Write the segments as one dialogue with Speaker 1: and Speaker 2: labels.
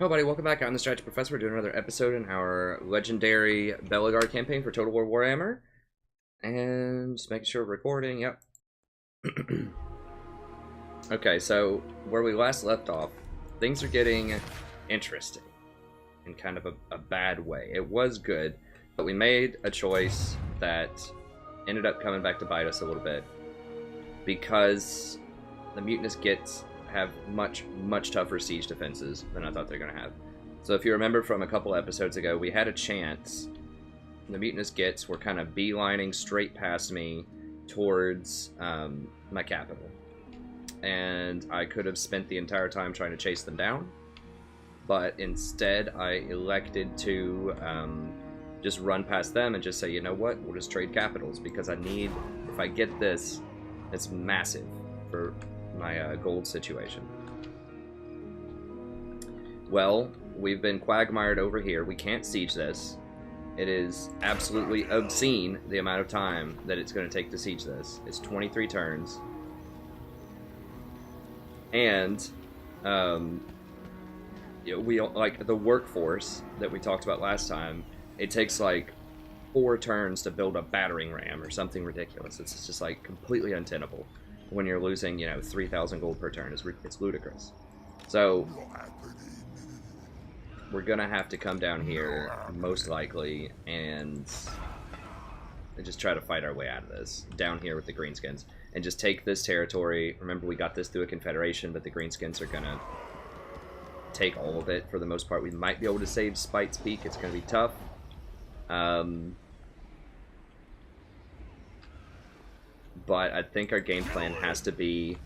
Speaker 1: Hello buddy, welcome back. I'm the Strategy Professor. We're doing another episode in our legendary Belegar campaign for Total War Warhammer. And just making sure we're recording, yep. Okay, so where we last left off, things are getting interesting in kind of a bad way. It was good, but we made a choice that ended up coming back to bite us a little bit because the mutinous gets have much tougher siege defenses than I thought they're going to have. So if you remember from a couple episodes ago, we had a chance. The mutinous gets were kind of beelining straight past me towards my capital. And I could have spent the entire time trying to chase them down. But instead, I elected to just run past them and just say, you know what, we'll just trade capitals. Because I need, if I get this, it's massive for my gold situation. Well, we've been quagmired over here. We can't siege this. It is absolutely obscene the amount of time that it's going to take to siege this. It's 23 turns. And we like the workforce that we talked about last time. It takes like 4 turns to build a battering ram or something ridiculous. It's just like completely untenable when you're losing, you know, 3,000 gold per turn. It's ludicrous. So we're gonna have to come down here most likely and just try to fight our way out of this down here with the Greenskins and just take this territory. Remember, we got this through a confederation, but the Greenskins are gonna take all of it for the most part. We might be able to save Spite's Peak. It's gonna be tough. But I think our game plan has to be,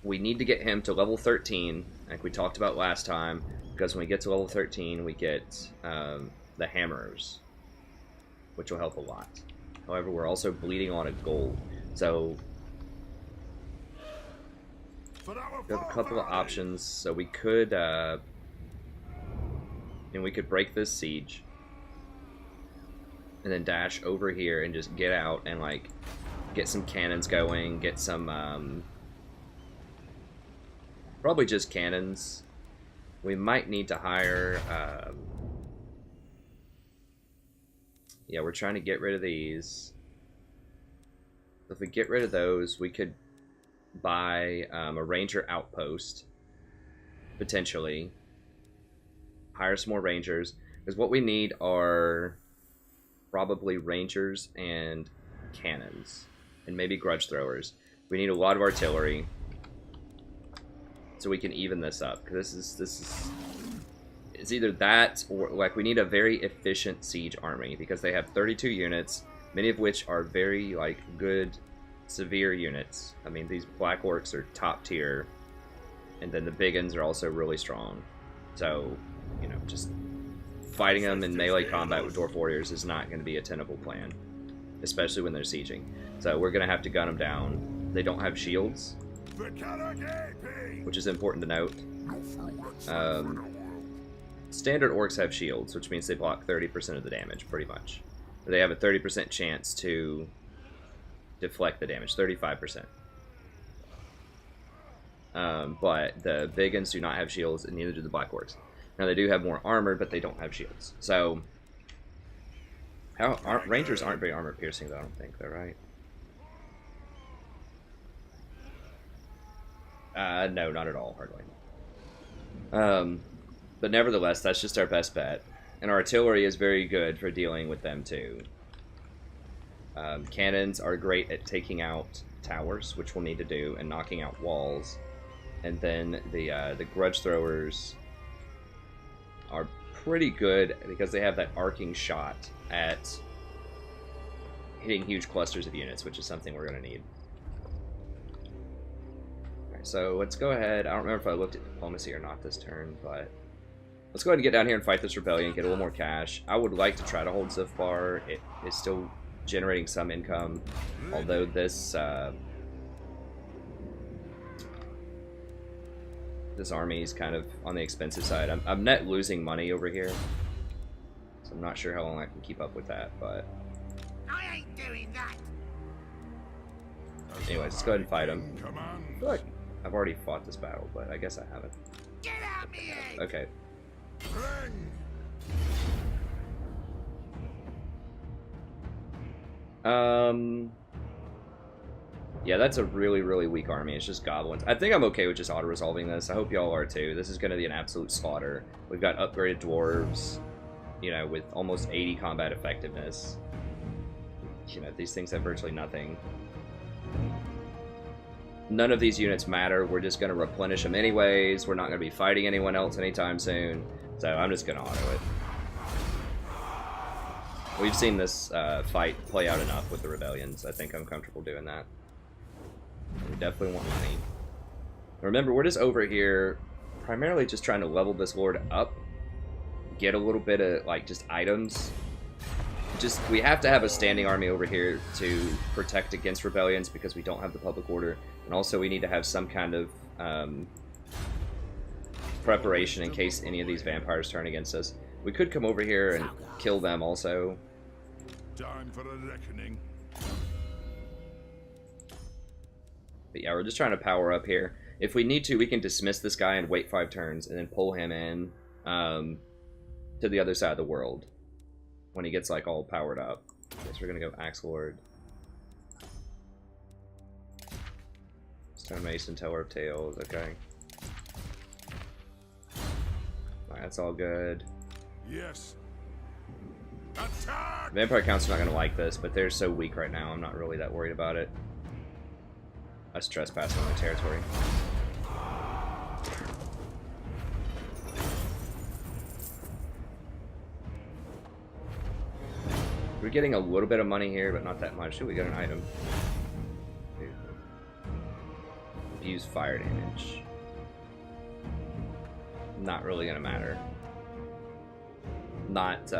Speaker 1: we need to get him to level 13, like we talked about last time, because when we get to level 13, we get the Hammerers, which will help a lot. However, we're also bleeding on a gold, so we have a couple of options. So we could, we could break this siege, and then dash over here and just get out and like get some cannons going, get some, probably just cannons. We might need to hire, yeah, we're trying to get rid of these. If we get rid of those, we could buy a ranger outpost, potentially. Hire some more rangers, because what we need are probably rangers and cannons. And maybe grudge throwers. We need a lot of artillery, so we can even this up. Because it's either that or like we need a very efficient siege army because they have 32 units, many of which are very like good, severe units. I mean, these black orcs are top tier, and then the big uns are also really strong. So, you know, just fighting them in melee combat with dwarf warriors is not going to be a tenable plan, especially when they're sieging. So we're going to have to gun them down. They don't have shields, which is important to note. Standard orcs have shields, which means they block 30% of the damage, pretty much. They have a 30% chance to deflect the damage, 35%. But the big uns do not have shields, and neither do the black orcs. Now, they do have more armor, but they don't have shields. So, rangers aren't very armor-piercing, though, I don't think. They're right. No, not at all, hardly. But nevertheless, that's just our best bet. And our artillery is very good for dealing with them, too. Cannons are great at taking out towers, which we'll need to do, and knocking out walls. And then the grudge throwers are pretty good because they have that arcing shot at hitting huge clusters of units, which is something we're going to need. Alright, so let's go ahead. I don't remember if I looked at diplomacy or not this turn, but let's go ahead and get down here and fight this rebellion, get a little more cash. I would like to try to hold Zifbar. It is still generating some income, although this this army is kind of on the expensive side. I'm net losing money over here, so I'm not sure how long I can keep up with that, but
Speaker 2: I ain't doing that.
Speaker 1: anyways, let's go ahead and fight him. I feel like I've already fought this battle, but I guess I haven't.
Speaker 2: Get out me!
Speaker 1: Okay. Yeah, that's a really, really weak army. It's just goblins. I think I'm okay with just auto-resolving this. I hope y'all are too. This is going to be an absolute slaughter. We've got upgraded dwarves, you know, with almost 80 combat effectiveness. You know, these things have virtually nothing. None of these units matter. We're just going to replenish them anyways. We're not going to be fighting anyone else anytime soon. So I'm just going to auto it. We've seen this fight play out enough with the rebellions. I think I'm comfortable doing that. We definitely want money. Remember, we're just over here primarily just trying to level this lord up. Get a little bit of, like, just items. We have to have a standing army over here to protect against rebellions because we don't have the public order. And also we need to have some kind of preparation in case any of these vampires turn against us. We could come over here and kill them also.
Speaker 3: Time for a reckoning.
Speaker 1: But yeah, we're just trying to power up here. If we need to, we can dismiss this guy and wait 5 turns and then pull him in to the other side of the world when he gets like all powered up. Okay, so we're gonna go Axe Lord. Stone Mason, Teller of Tales, okay. Alright, that's all good.
Speaker 3: Yes. Attack!
Speaker 1: Vampire Count's not gonna like this, but they're so weak right now, I'm not really that worried about it. Us trespassing on their territory. We're getting a little bit of money here, but not that much. Should we get an item? Use fire damage. Not really gonna matter. Not,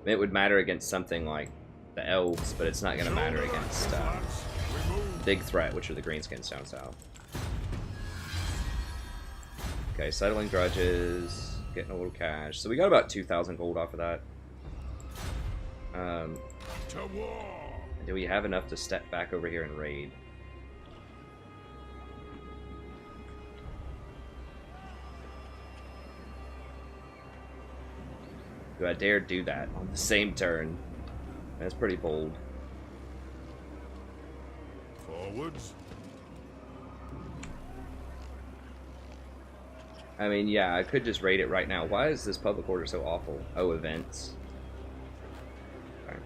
Speaker 1: it would matter against something like the elves, but it's not gonna matter against, Big Threat, which are the Greenskins down south. Okay, settling grudges, getting a little cash. So we got about 2,000 gold off of that. Do we have enough to step back over here and raid? Do I dare do that on the same turn? That's pretty bold.
Speaker 3: Forwards.
Speaker 1: I mean, yeah, I could just raid it right now. Why is this public order so awful? Oh, events. Okay.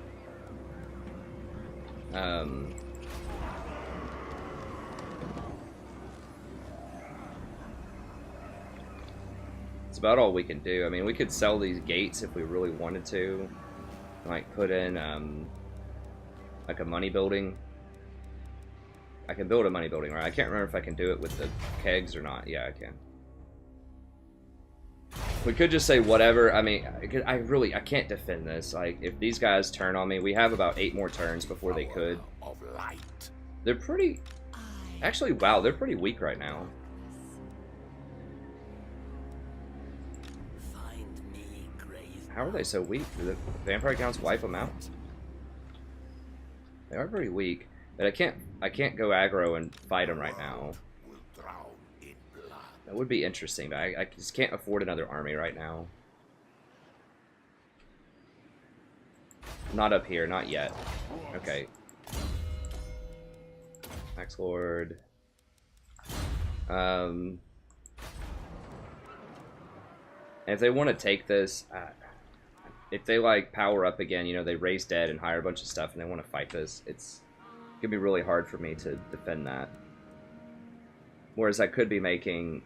Speaker 1: It's about all we can do. I mean, we could sell these gates if we really wanted to. Like, put in, like a money building. I can build a money building, right? I can't remember if I can do it with the kegs or not. Yeah, I can. We could just say whatever. I mean, I can't defend this. Like, if these guys turn on me, we have about 8 more turns before they could. They're pretty... Actually, wow, they're pretty weak right now. How are they so weak? Do the vampire counts wipe them out? They are pretty weak, but I can't go aggro and fight them right now. That would be interesting, but I just can't afford another army right now. Not up here, not yet. Okay. Axe Lord. And if they want to take this, if they like power up again, you know, they raise dead and hire a bunch of stuff and they want to fight this, it's gonna be really hard for me to defend that. Whereas I could be making,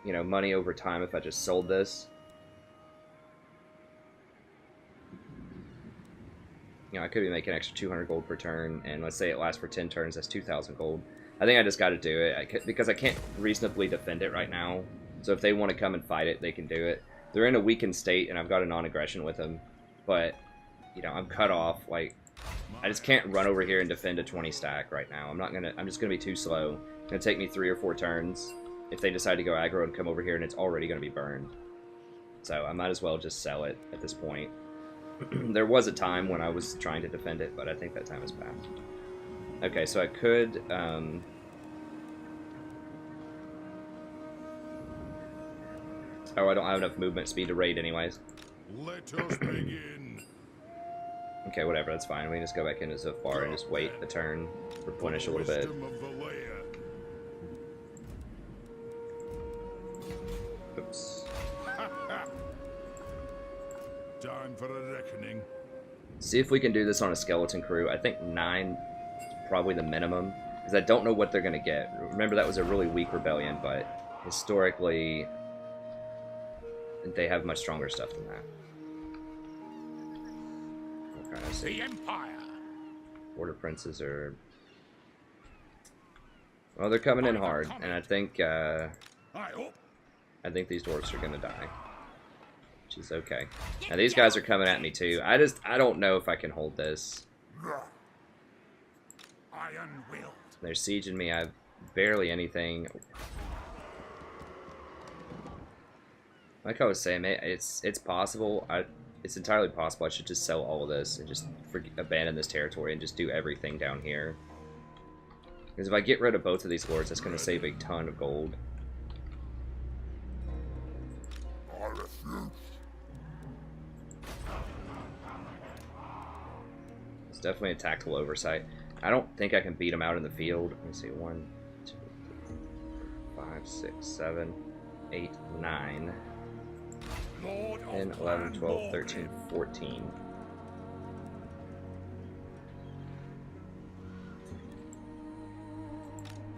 Speaker 1: you know, money over time if I just sold this. You know, I could be making an extra 200 gold per turn, and let's say it lasts for 10 turns, that's 2,000 gold. I think I just got to do it, because I can't reasonably defend it right now. So if they want to come and fight it, they can do it. They're in a weakened state, and I've got a non-aggression with them. But, you know, I'm cut off. Like, I just can't run over here and defend a 20 stack right now. I'm just gonna be too slow. It's gonna take me 3 or 4 turns if they decide to go aggro and come over here, and it's already gonna be burned. So I might as well just sell it at this point. There was a time when I was trying to defend it, but I think that time has passed. Okay, so I could, Oh, I don't have enough movement speed to raid anyways.
Speaker 3: Let us begin.
Speaker 1: Okay, whatever, that's fine. We can just go back into so far and just wait a turn, replenish a little bit.
Speaker 3: Wisdom of the layer.
Speaker 1: Oops.
Speaker 3: Time for a reckoning.
Speaker 1: See if we can do this on a skeleton crew. I think 9 is probably the minimum, because I don't know what they're going to get. Remember, that was a really weak rebellion, but historically, they have much stronger stuff than that. Okay, I see.
Speaker 2: The Empire.
Speaker 1: Border princes are... Well, they're coming in hard, and I think these dwarves are going to die. Which is okay. Now, these guys are coming at me, too. I don't know if I can hold this.
Speaker 2: Iron-willed.
Speaker 1: They're sieging me. I have barely anything. Like I was saying, it's possible. It's entirely possible I should just sell all of this and just abandon this territory and just do everything down here. Because if I get rid of both of these lords, that's going to save a ton of gold. It's definitely a tactical oversight. I don't think I can beat them out in the field. Let me see. 1, 2, 3, 4, 5, 6, 7, 8, 9, 10, 11, 12, 13, 14.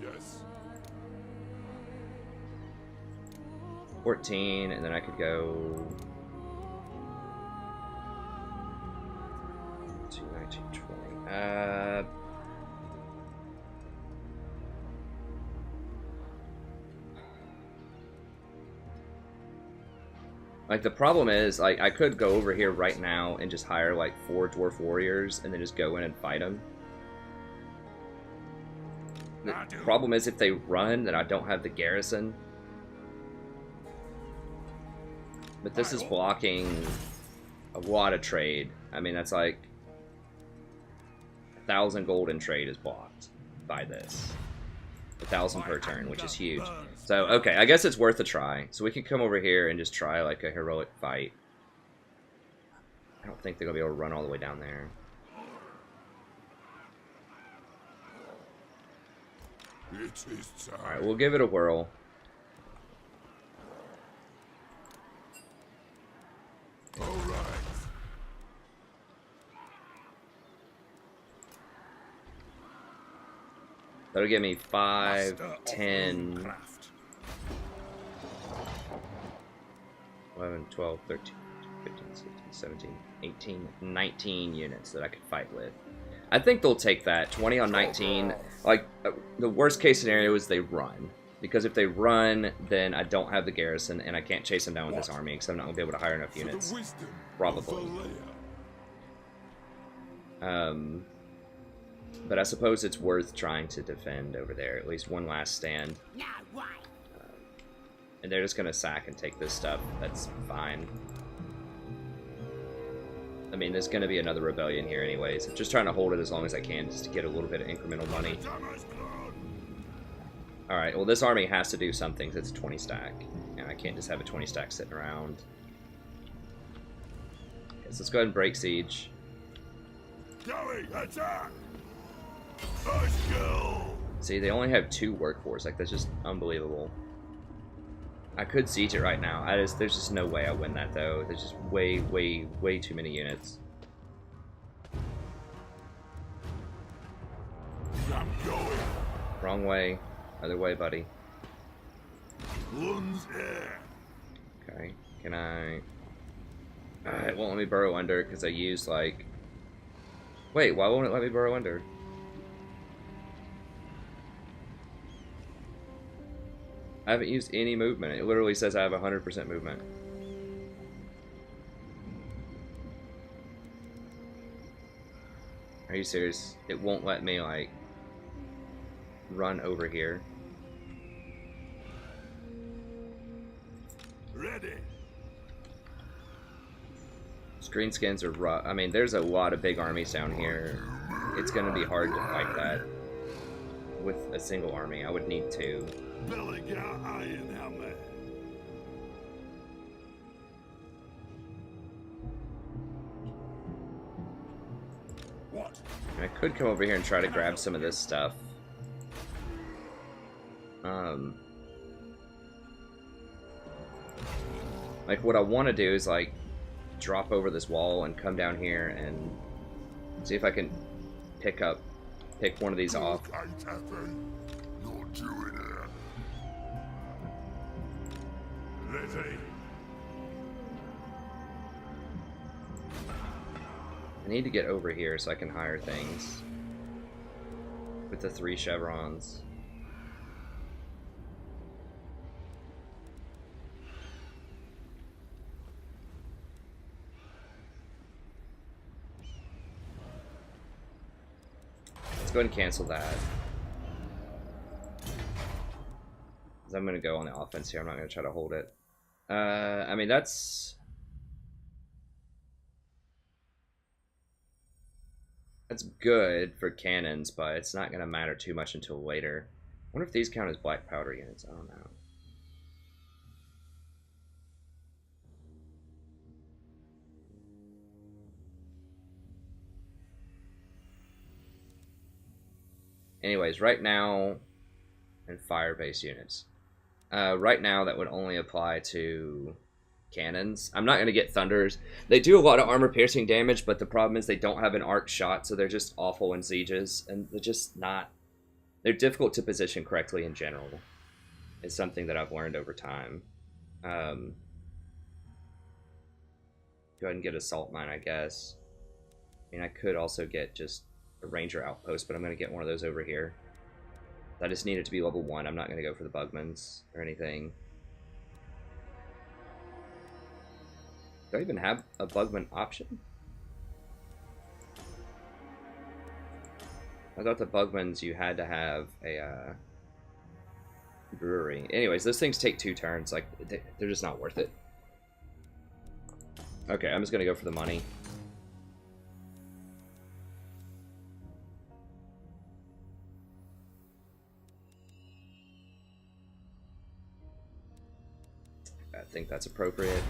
Speaker 3: Yes.
Speaker 1: 14, and then I could go 2, 19, 20. Like, the problem is, like, I could go over here right now and just hire, like, 4 dwarf warriors and then just go in and fight them. The problem is, if they run, then I don't have the garrison. But this is blocking a lot of trade. I mean, that's like 1,000 gold in trade is blocked by this. 1,000 per turn, which is huge. So, okay, I guess it's worth a try. So we can come over here and just try, like, a heroic fight. I don't think they're going to be able to run all the way down there.
Speaker 3: It is time.
Speaker 1: Alright, we'll give it a whirl.
Speaker 3: All right.
Speaker 1: That'll give me 5,
Speaker 3: Master of
Speaker 1: 10,
Speaker 3: craft.
Speaker 1: 11, 12, 13, 15, 16, 17, 18, 19 units that I could fight with. I think they'll take that. 20 on 19. Like, the worst case scenario is they run. Because if they run, then I don't have the garrison, and I can't chase them down with this army, because I'm not going to be able to hire enough units. Probably. But I suppose it's worth trying to defend over there. At least one last stand.
Speaker 2: Now why?
Speaker 1: And they're just going to sack and take this stuff. That's fine. I mean, there's going to be another rebellion here anyways. I'm just trying to hold it as long as I can, just to get a little bit of incremental money. Alright, well, this army has to do something because it's a 20 stack. And I can't just have a 20 stack sitting around. Okay, so let's go ahead and break siege.
Speaker 3: Going, attack! Let's go!
Speaker 1: See, they only have 2 workforce. Like, that's just unbelievable. I could siege it right now. There's just no way I win that, though. There's just way, way, way too many units.
Speaker 3: I'm going.
Speaker 1: Wrong way. Other way, buddy.
Speaker 3: Lunds air.
Speaker 1: Okay. Can I... it won't let me burrow under because I used, like... Wait, why won't it let me burrow under? I haven't used any movement. It literally says I have 100% movement. Are you serious? It won't let me, like, run over here.
Speaker 3: Ready.
Speaker 1: Greenskins are rough. I mean, there's a lot of big armies down here. It's going to be hard to fight that with a single army. I would need 2.
Speaker 3: Belegar Ironhammer.
Speaker 1: I could come over here and try to grab some of this stuff. Like, what I want to do is, like, drop over this wall and come down here and see if I can pick one of these off.
Speaker 3: Not doing it. Ready.
Speaker 1: I need to get over here so I can hire things with the 3 chevrons. Let's go ahead and cancel that. I'm going to go on the offense here. I'm not going to try to hold it. I mean, that's good for cannons, but it's not going to matter too much until later. I wonder if these count as black powder units. I don't know. Anyways, right now, and fire-based units. Right now, that would only apply to cannons. I'm not going to get thunders. They do a lot of armor-piercing damage, but the problem is they don't have an arc shot, so they're just awful in sieges, and they're just not... They're difficult to position correctly in general. It's something that I've learned over time. Go ahead and get assault mine, I guess. I mean, I could also get just a ranger outpost, but I'm going to get one of those over here. I just need it to be level 1. I'm not going to go for the bugmans or anything. Do I even have a bugman option? I thought the bugmans you had to have a brewery. Anyways, those things take 2 turns. Like, they're just not worth it. Okay, I'm just going to go for the money. I think that's appropriate.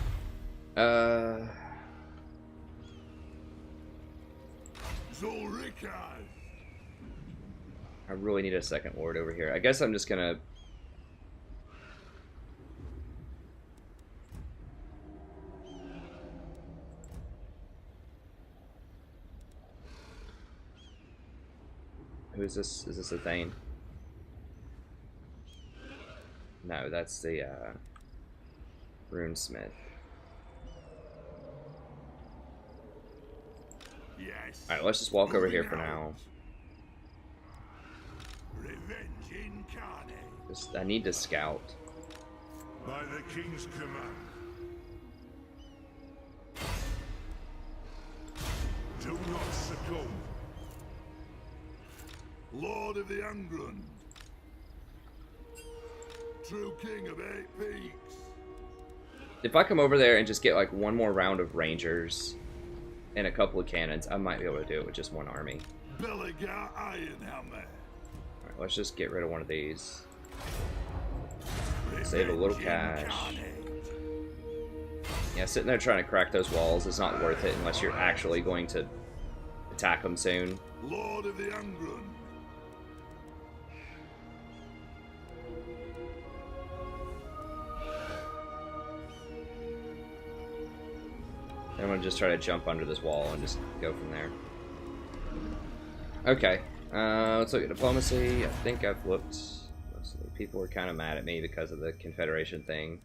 Speaker 1: I really need a second lord over here. I guess I'm just gonna... Who is this? Is this a Thane? No, that's the, Runesmith.
Speaker 3: Yes.
Speaker 1: Alright, let's just walk over here for now.
Speaker 3: Revenge incarnate.
Speaker 1: I need to scout.
Speaker 3: By the king's command. Do not succumb. Lord of the Angland. True king of 8 peaks.
Speaker 1: If I come over there and just get like one more round of rangers and a couple of cannons, I might be able to do it with just one army.
Speaker 3: Belegar Ironhammer.
Speaker 1: Alright, let's just get rid of one of these. Save a little cash. Yeah, sitting there trying to crack those walls is not worth it unless you're actually going to attack them soon.
Speaker 3: Lord of the Angland.
Speaker 1: I'm gonna just try to jump under this wall and just go from there. Okay, let's look at diplomacy. I think I've looked. People were kind of mad at me because of the Confederation thing.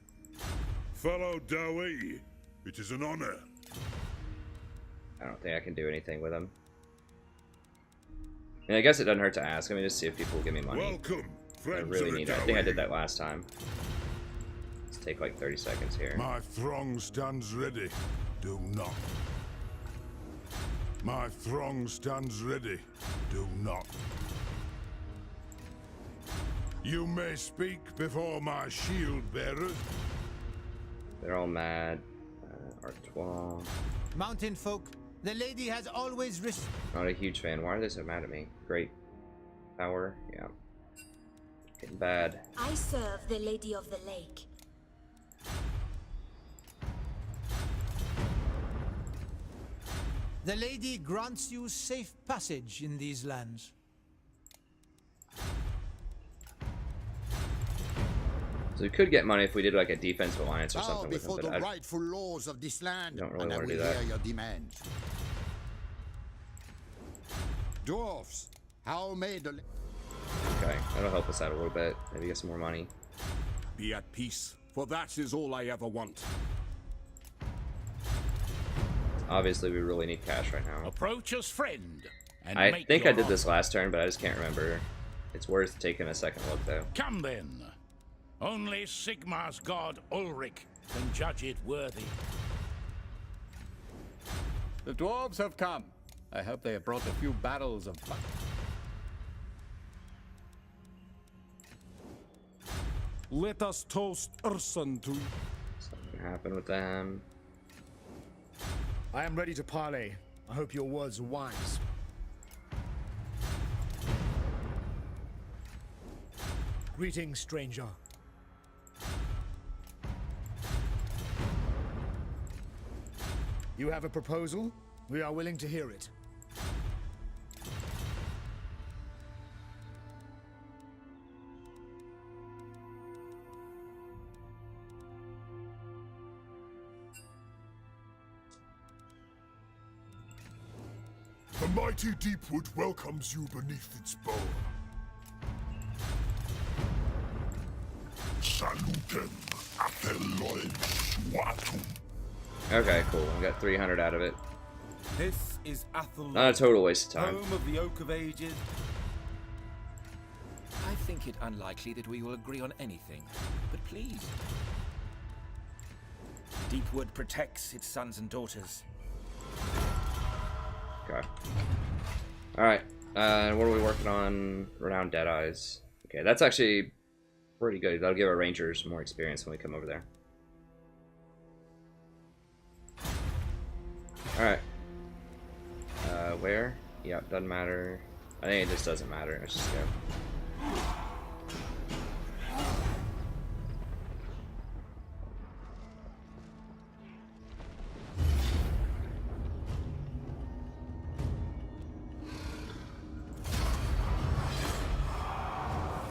Speaker 3: Fellow Dowie, it is an honor.
Speaker 1: I don't think I can do anything with them. I mean, I guess it doesn't hurt to ask. Let me just see if people will give me money.
Speaker 3: Welcome,
Speaker 1: I really need it. I think I did that last time. Let's take like 30 seconds here.
Speaker 3: My throng stands ready. Do not. My throng stands ready. Do not. You may speak before my shield bearers.
Speaker 1: They're all mad. Artois.
Speaker 4: Mountain folk, the lady has always risked.
Speaker 1: Not a huge fan. Why are they so mad at me? Great power. Yeah. Getting bad.
Speaker 5: I serve the Lady of the Lake.
Speaker 4: The lady grants you safe passage in these lands.
Speaker 1: So we could get money if we did like a defensive alliance or
Speaker 6: Bow
Speaker 1: something with them,
Speaker 6: before
Speaker 1: but
Speaker 6: the
Speaker 1: I
Speaker 6: rightful laws of this land,
Speaker 1: don't really
Speaker 6: and I
Speaker 1: want
Speaker 6: will
Speaker 1: to do that.
Speaker 6: hear your demands. Dwarfs, how may the...
Speaker 1: Okay, that'll help us out a little bit. Maybe get some more money.
Speaker 3: Be at peace, for that is all I ever want.
Speaker 1: Obviously, we really need cash right now.
Speaker 2: Approach us, friend. And
Speaker 1: I
Speaker 2: make
Speaker 1: think I
Speaker 2: your
Speaker 1: did this
Speaker 2: offer.
Speaker 1: last turn, but I just can't remember. It's worth taking a second look, though.
Speaker 2: Come then. Only Sigmar's god Ulrich can judge it worthy.
Speaker 7: The dwarves have come. I hope they have brought a few barrels of butter.
Speaker 3: Let us toast Ursun to...
Speaker 1: Something happened with them.
Speaker 8: I am ready to parley. I hope your words are wise. Greetings, stranger. You have a proposal? We are willing to hear it.
Speaker 3: The mighty Deepwood welcomes you beneath its bower. Salutem apelloin suatum.
Speaker 1: Okay, cool. We got 300 out of it.
Speaker 9: This is Athel,
Speaker 1: Not a total waste of time.
Speaker 9: home of the Oak of Ages. I think it unlikely that we will agree on anything, but please. Deepwood protects its sons and daughters.
Speaker 1: Okay. Alright. What are we working on? Renowned Deadeyes. Okay, that's actually pretty good. That'll give our rangers more experience when we come over there. Alright. Where? Yep, doesn't matter. I think it just doesn't matter. Let's just go.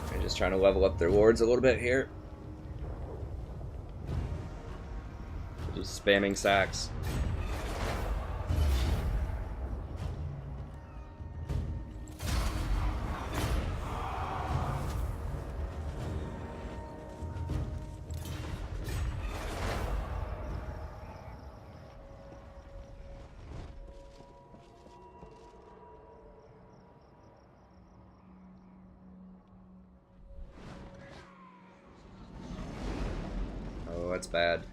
Speaker 1: They're just trying to level up their wards a little bit here. Just spamming sacks. That's bad.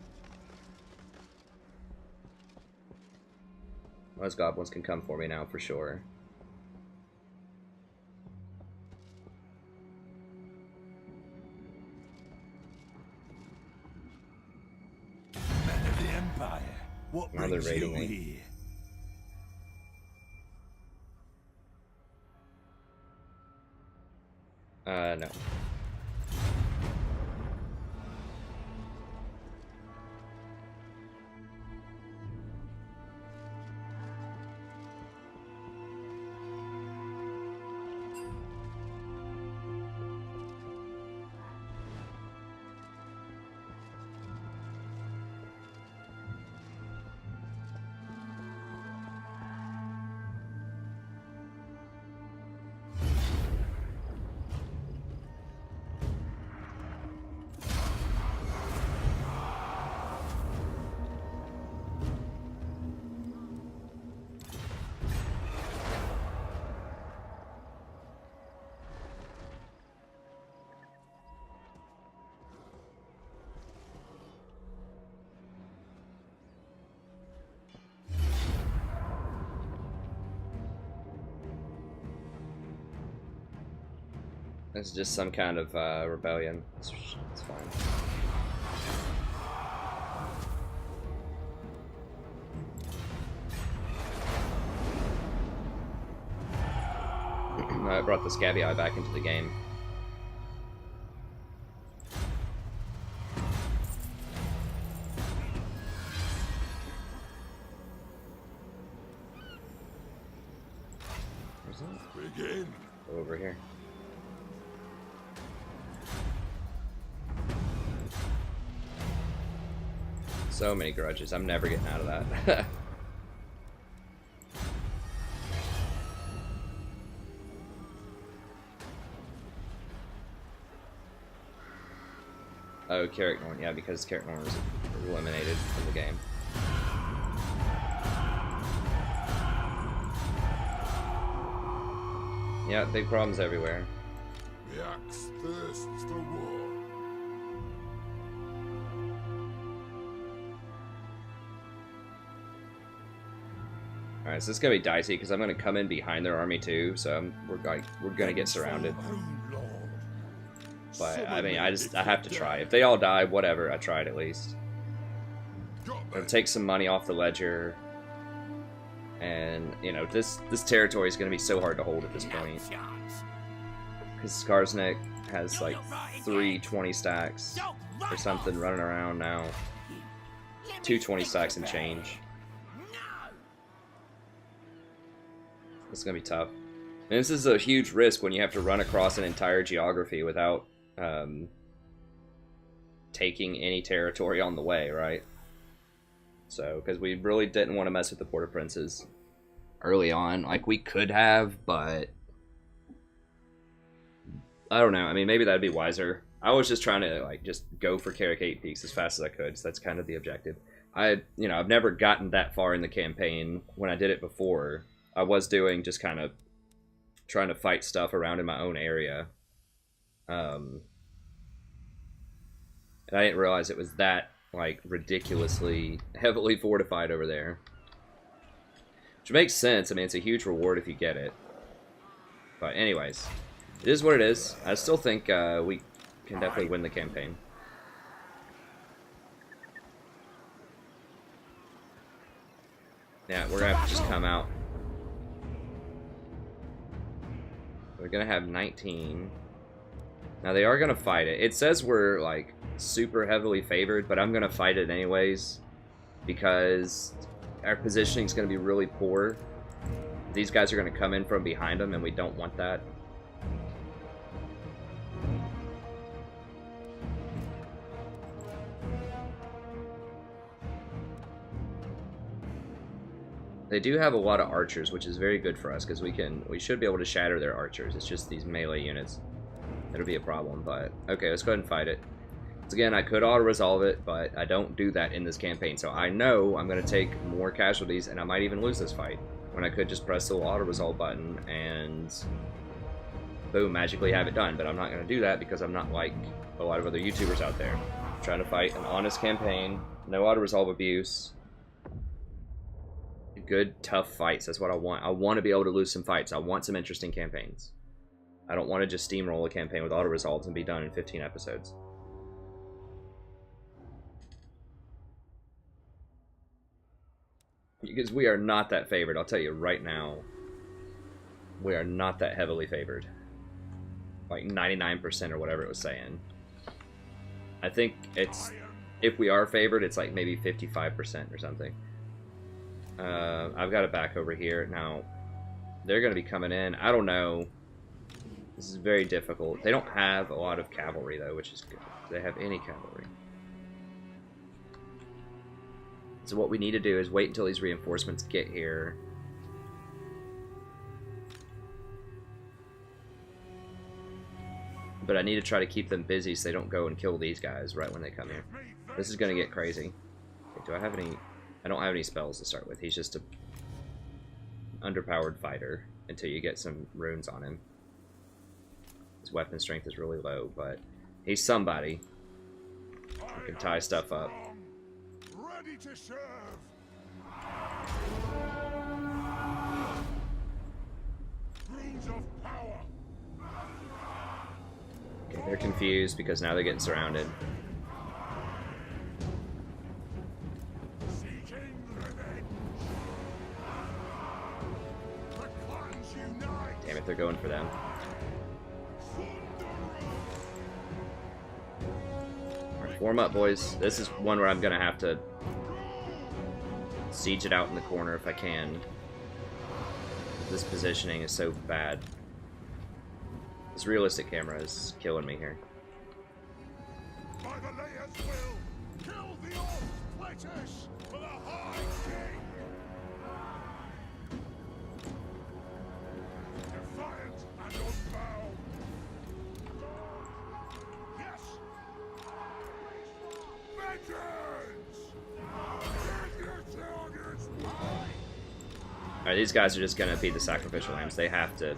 Speaker 1: Those goblins can come for me now for sure.
Speaker 9: Men of the Empire, what
Speaker 1: Now they're
Speaker 9: brings you
Speaker 1: raiding me.
Speaker 9: here?
Speaker 1: No. It's just some kind of rebellion. It's fine. I brought the Scabby Eye back into the game.
Speaker 3: Begin.
Speaker 1: Go over here. So many grudges. I'm never getting out of that. Oh, Carrick Norn. Yeah, because Carrick Norn was eliminated from the game. Yeah, big problems everywhere.
Speaker 3: The axe thirsts for war.
Speaker 1: Alright, so this is gonna be dicey because I'm gonna come in behind their army too, so we're gonna get surrounded. But I mean, I have to try. If they all die, whatever. I tried at least. It'll take some money off the ledger, and you know this territory is gonna be so hard to hold at this point because Skarsnik has like 320 stacks or something running around now. 220 stacks and change. It's gonna be tough. And this is a huge risk when you have to run across an entire geography without taking any territory on the way, right? So, because we really didn't want to mess with the Border Princes early on. Like, we could have, but I don't know. I mean, maybe that'd be wiser. I was just trying to, like, just go for Carrick 8 Peaks as fast as I could, so that's kind of the objective. I've never gotten that far in the campaign. When I did it before, I was doing just kind of trying to fight stuff around in my own area. And I didn't realize it was that, like, ridiculously heavily fortified over there. Which makes sense. I mean, it's a huge reward if you get it. But anyways, it is what it is. I still think we can definitely win the campaign. Yeah, we're gonna have to just come out. We're gonna have 19. Now they are gonna fight it. It says we're like super heavily favored, but I'm gonna fight it anyways because our positioning is gonna be really poor. These guys are gonna come in from behind them, and we don't want that. They do have a lot of archers, which is very good for us because we should be able to shatter their archers. It's just these melee units that'll be a problem. But okay, let's go ahead and fight it. Once again, I could auto-resolve it, but I don't do that in this campaign. So I know I'm going to take more casualties, and I might even lose this fight. When I could just press the auto-resolve button and boom, magically have it done. But I'm not going to do that because I'm not like a lot of other YouTubers out there. I'm trying to fight an honest campaign, no auto-resolve abuse. Good, tough fights. That's what I want. I want to be able to lose some fights. I want some interesting campaigns. I don't want to just steamroll a campaign with auto-resolves and be done in 15 episodes. Because we are not that favored. I'll tell you right now. We are not that heavily favored. Like 99% or whatever it was saying. I think it's... If we are favored, it's like maybe 55% or something. I've got it back over here. Now, they're going to be coming in. I don't know. This is very difficult. They don't have a lot of cavalry, though, which is good. Do they have any cavalry? So what we need to do is wait until these reinforcements get here. But I need to try to keep them busy so they don't go and kill these guys right when they come here. This is going to get crazy. Okay, do I have any... I don't have any spells to start with. He's just a underpowered fighter until you get some runes on him. His weapon strength is really low, but he's somebody who can tie stuff up.
Speaker 3: Ready to serve. Runes of power.
Speaker 1: Okay, they're confused because now they're getting surrounded. Damn it, they're going for them. Alright, form up, boys. This is one where I'm gonna have to siege it out in the corner if I can. This positioning is so bad. This realistic camera is killing me here.
Speaker 3: By the layers will kill the old fletchers for the High King. Defiant and unbound. Yes. Vengeance.
Speaker 1: Alright, these guys are just gonna be the sacrificial lambs. They have to.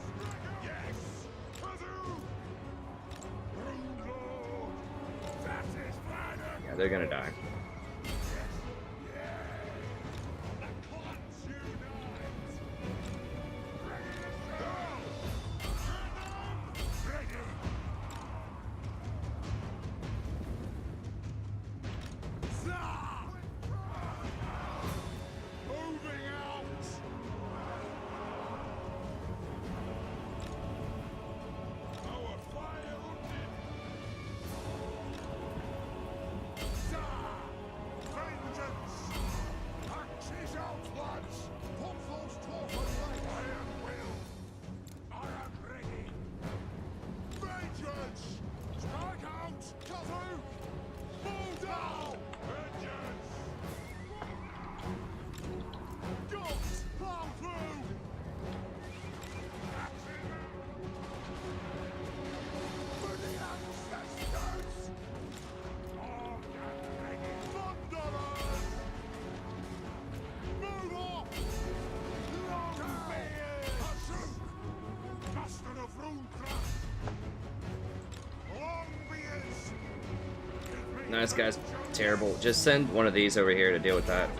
Speaker 1: Yeah, they're gonna die. No, this guy's terrible. Just send one of these over here to deal with that.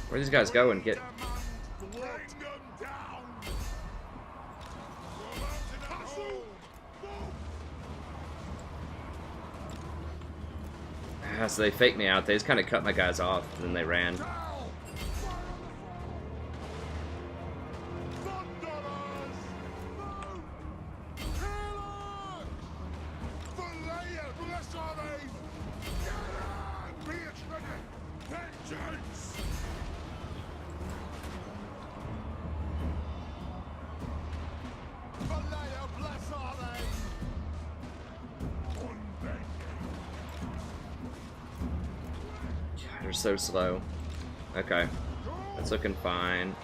Speaker 1: Where these guys go and get? So they faked me out. They just kind of cut my guys off, and then they ran. They're so slow. Okay. That's looking fine.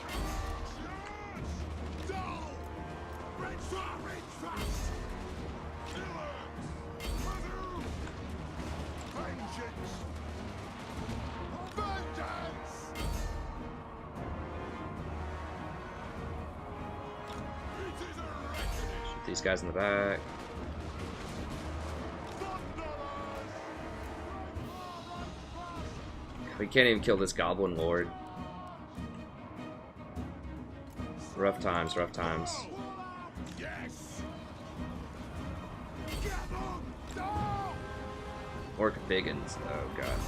Speaker 1: Shoot these guys in the back. We can't even kill this Goblin Lord. Rough times, rough times. Orc Biggins, oh god.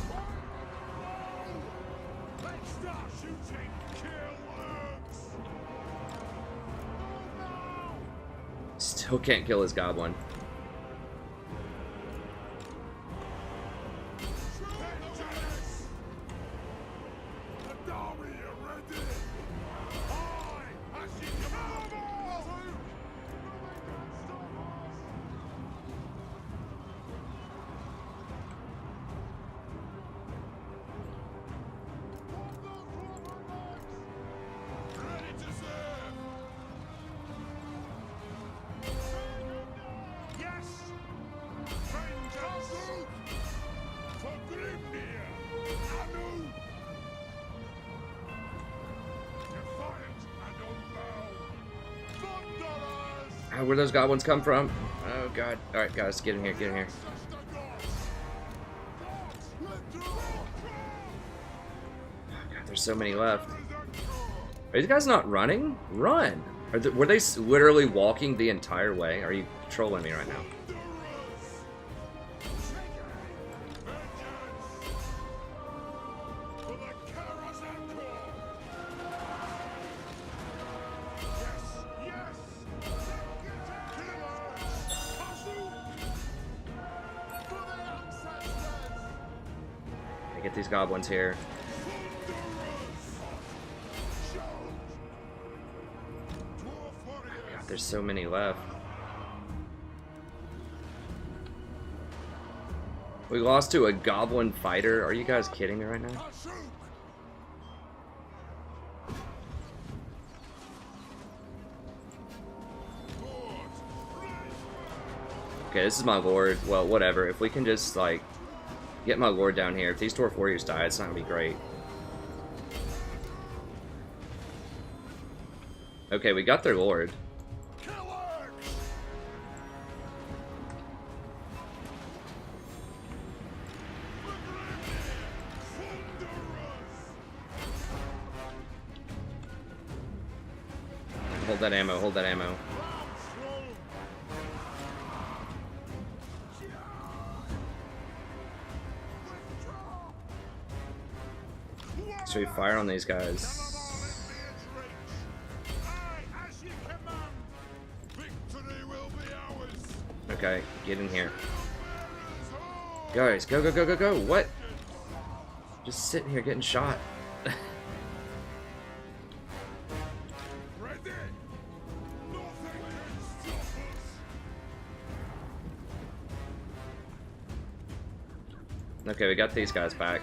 Speaker 1: Still can't kill his Goblin. Where those goblins come from? Oh god. Alright guys, get in here, get in here. Oh god, there's so many left. Are these guys not running? Run! Were they literally walking the entire way? Are you trolling me right now? Get these goblins here. God, there's so many left. We lost to a goblin fighter. Are you guys kidding me right now? Okay, this is my lord. Well, whatever. If we can just, like, get my lord down here. If these dwarf warriors die, it's not gonna be great. Okay, we got their lord. Hold that ammo, hold that ammo. Should we fire on these guys? Okay, get in here. Guys, go, go, go, go, go! What? Just sitting here getting shot. Okay, we got these guys back.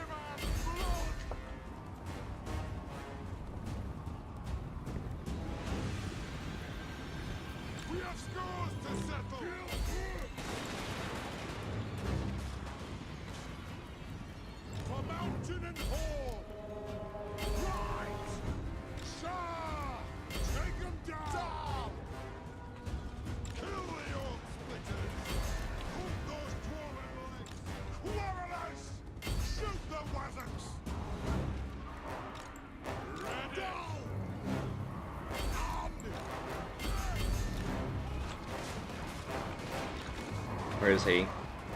Speaker 1: Where is he?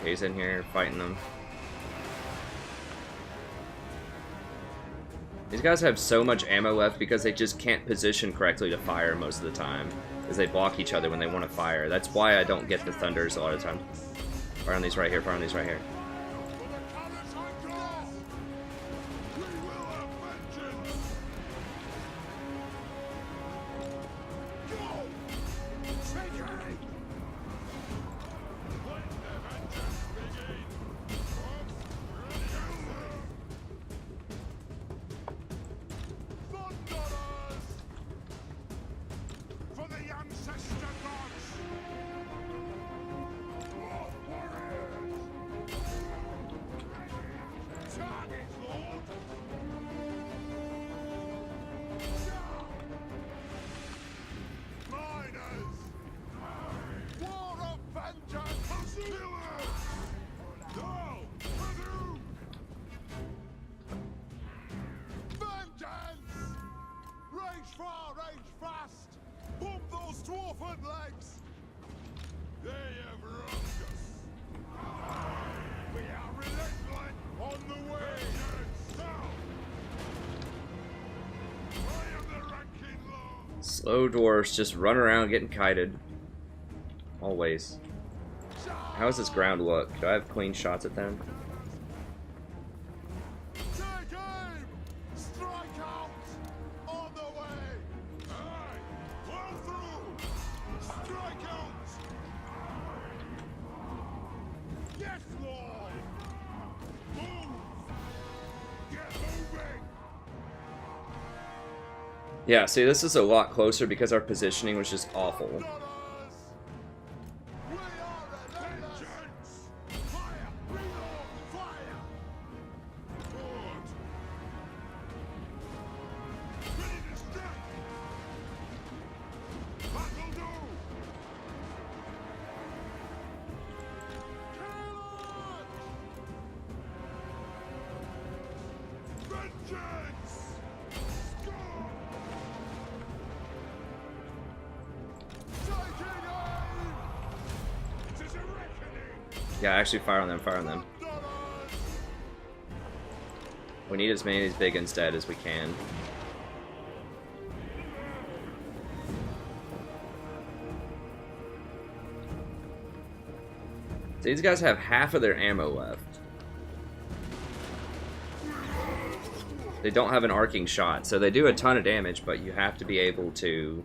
Speaker 1: He's in here fighting them. These guys have so much ammo left because they just can't position correctly to fire most of the time, as they block each other when they want to fire. That's why I don't get the thunders a lot of the time. Fire on these right here, fire on these right here. Slow dwarfs just run around getting kited. Always. How does this ground look? Do I have clean shots at them? Yeah, see, this is a lot closer because our positioning was just awful. Yeah, actually fire on them, fire on them. We need as many of these big instead as we can. These guys have half of their ammo left. They don't have an arcing shot, so they do a ton of damage, but you have to be able to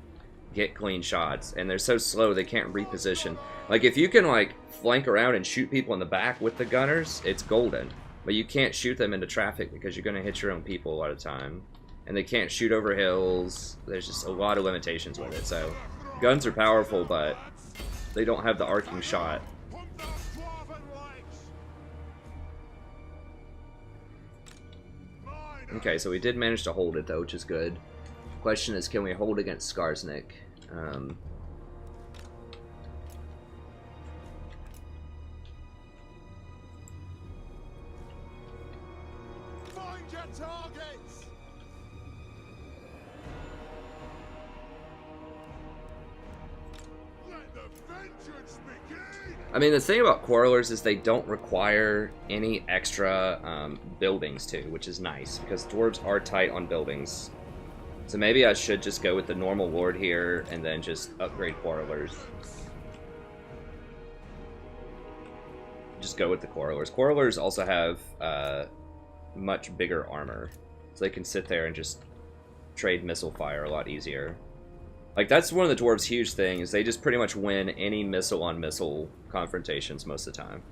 Speaker 1: get clean shots, and they're so slow they can't reposition. Like, if you can, like, flank around and shoot people in the back with the gunners, it's golden. But you can't shoot them into traffic because you're going to hit your own people a lot of the time. And they can't shoot over hills. There's just a lot of limitations with it, so guns are powerful, but they don't have the arcing shot. Okay, so we did manage to hold it, though, which is good. Question is, can we hold against Skarsnik?
Speaker 3: Find your targets. Let the vengeance begin.
Speaker 1: I mean, the thing about Quarrelers is they don't require any extra buildings, too, which is nice, because dwarves are tight on buildings. So maybe I should just go with the normal lord here and then just upgrade Quarrelers. Just go with the Quarrelers. Quarrelers also have much bigger armor, so they can sit there and just trade missile fire a lot easier. Like, that's one of the dwarves' huge things. They just pretty much win any missile-on-missile confrontations most of the time.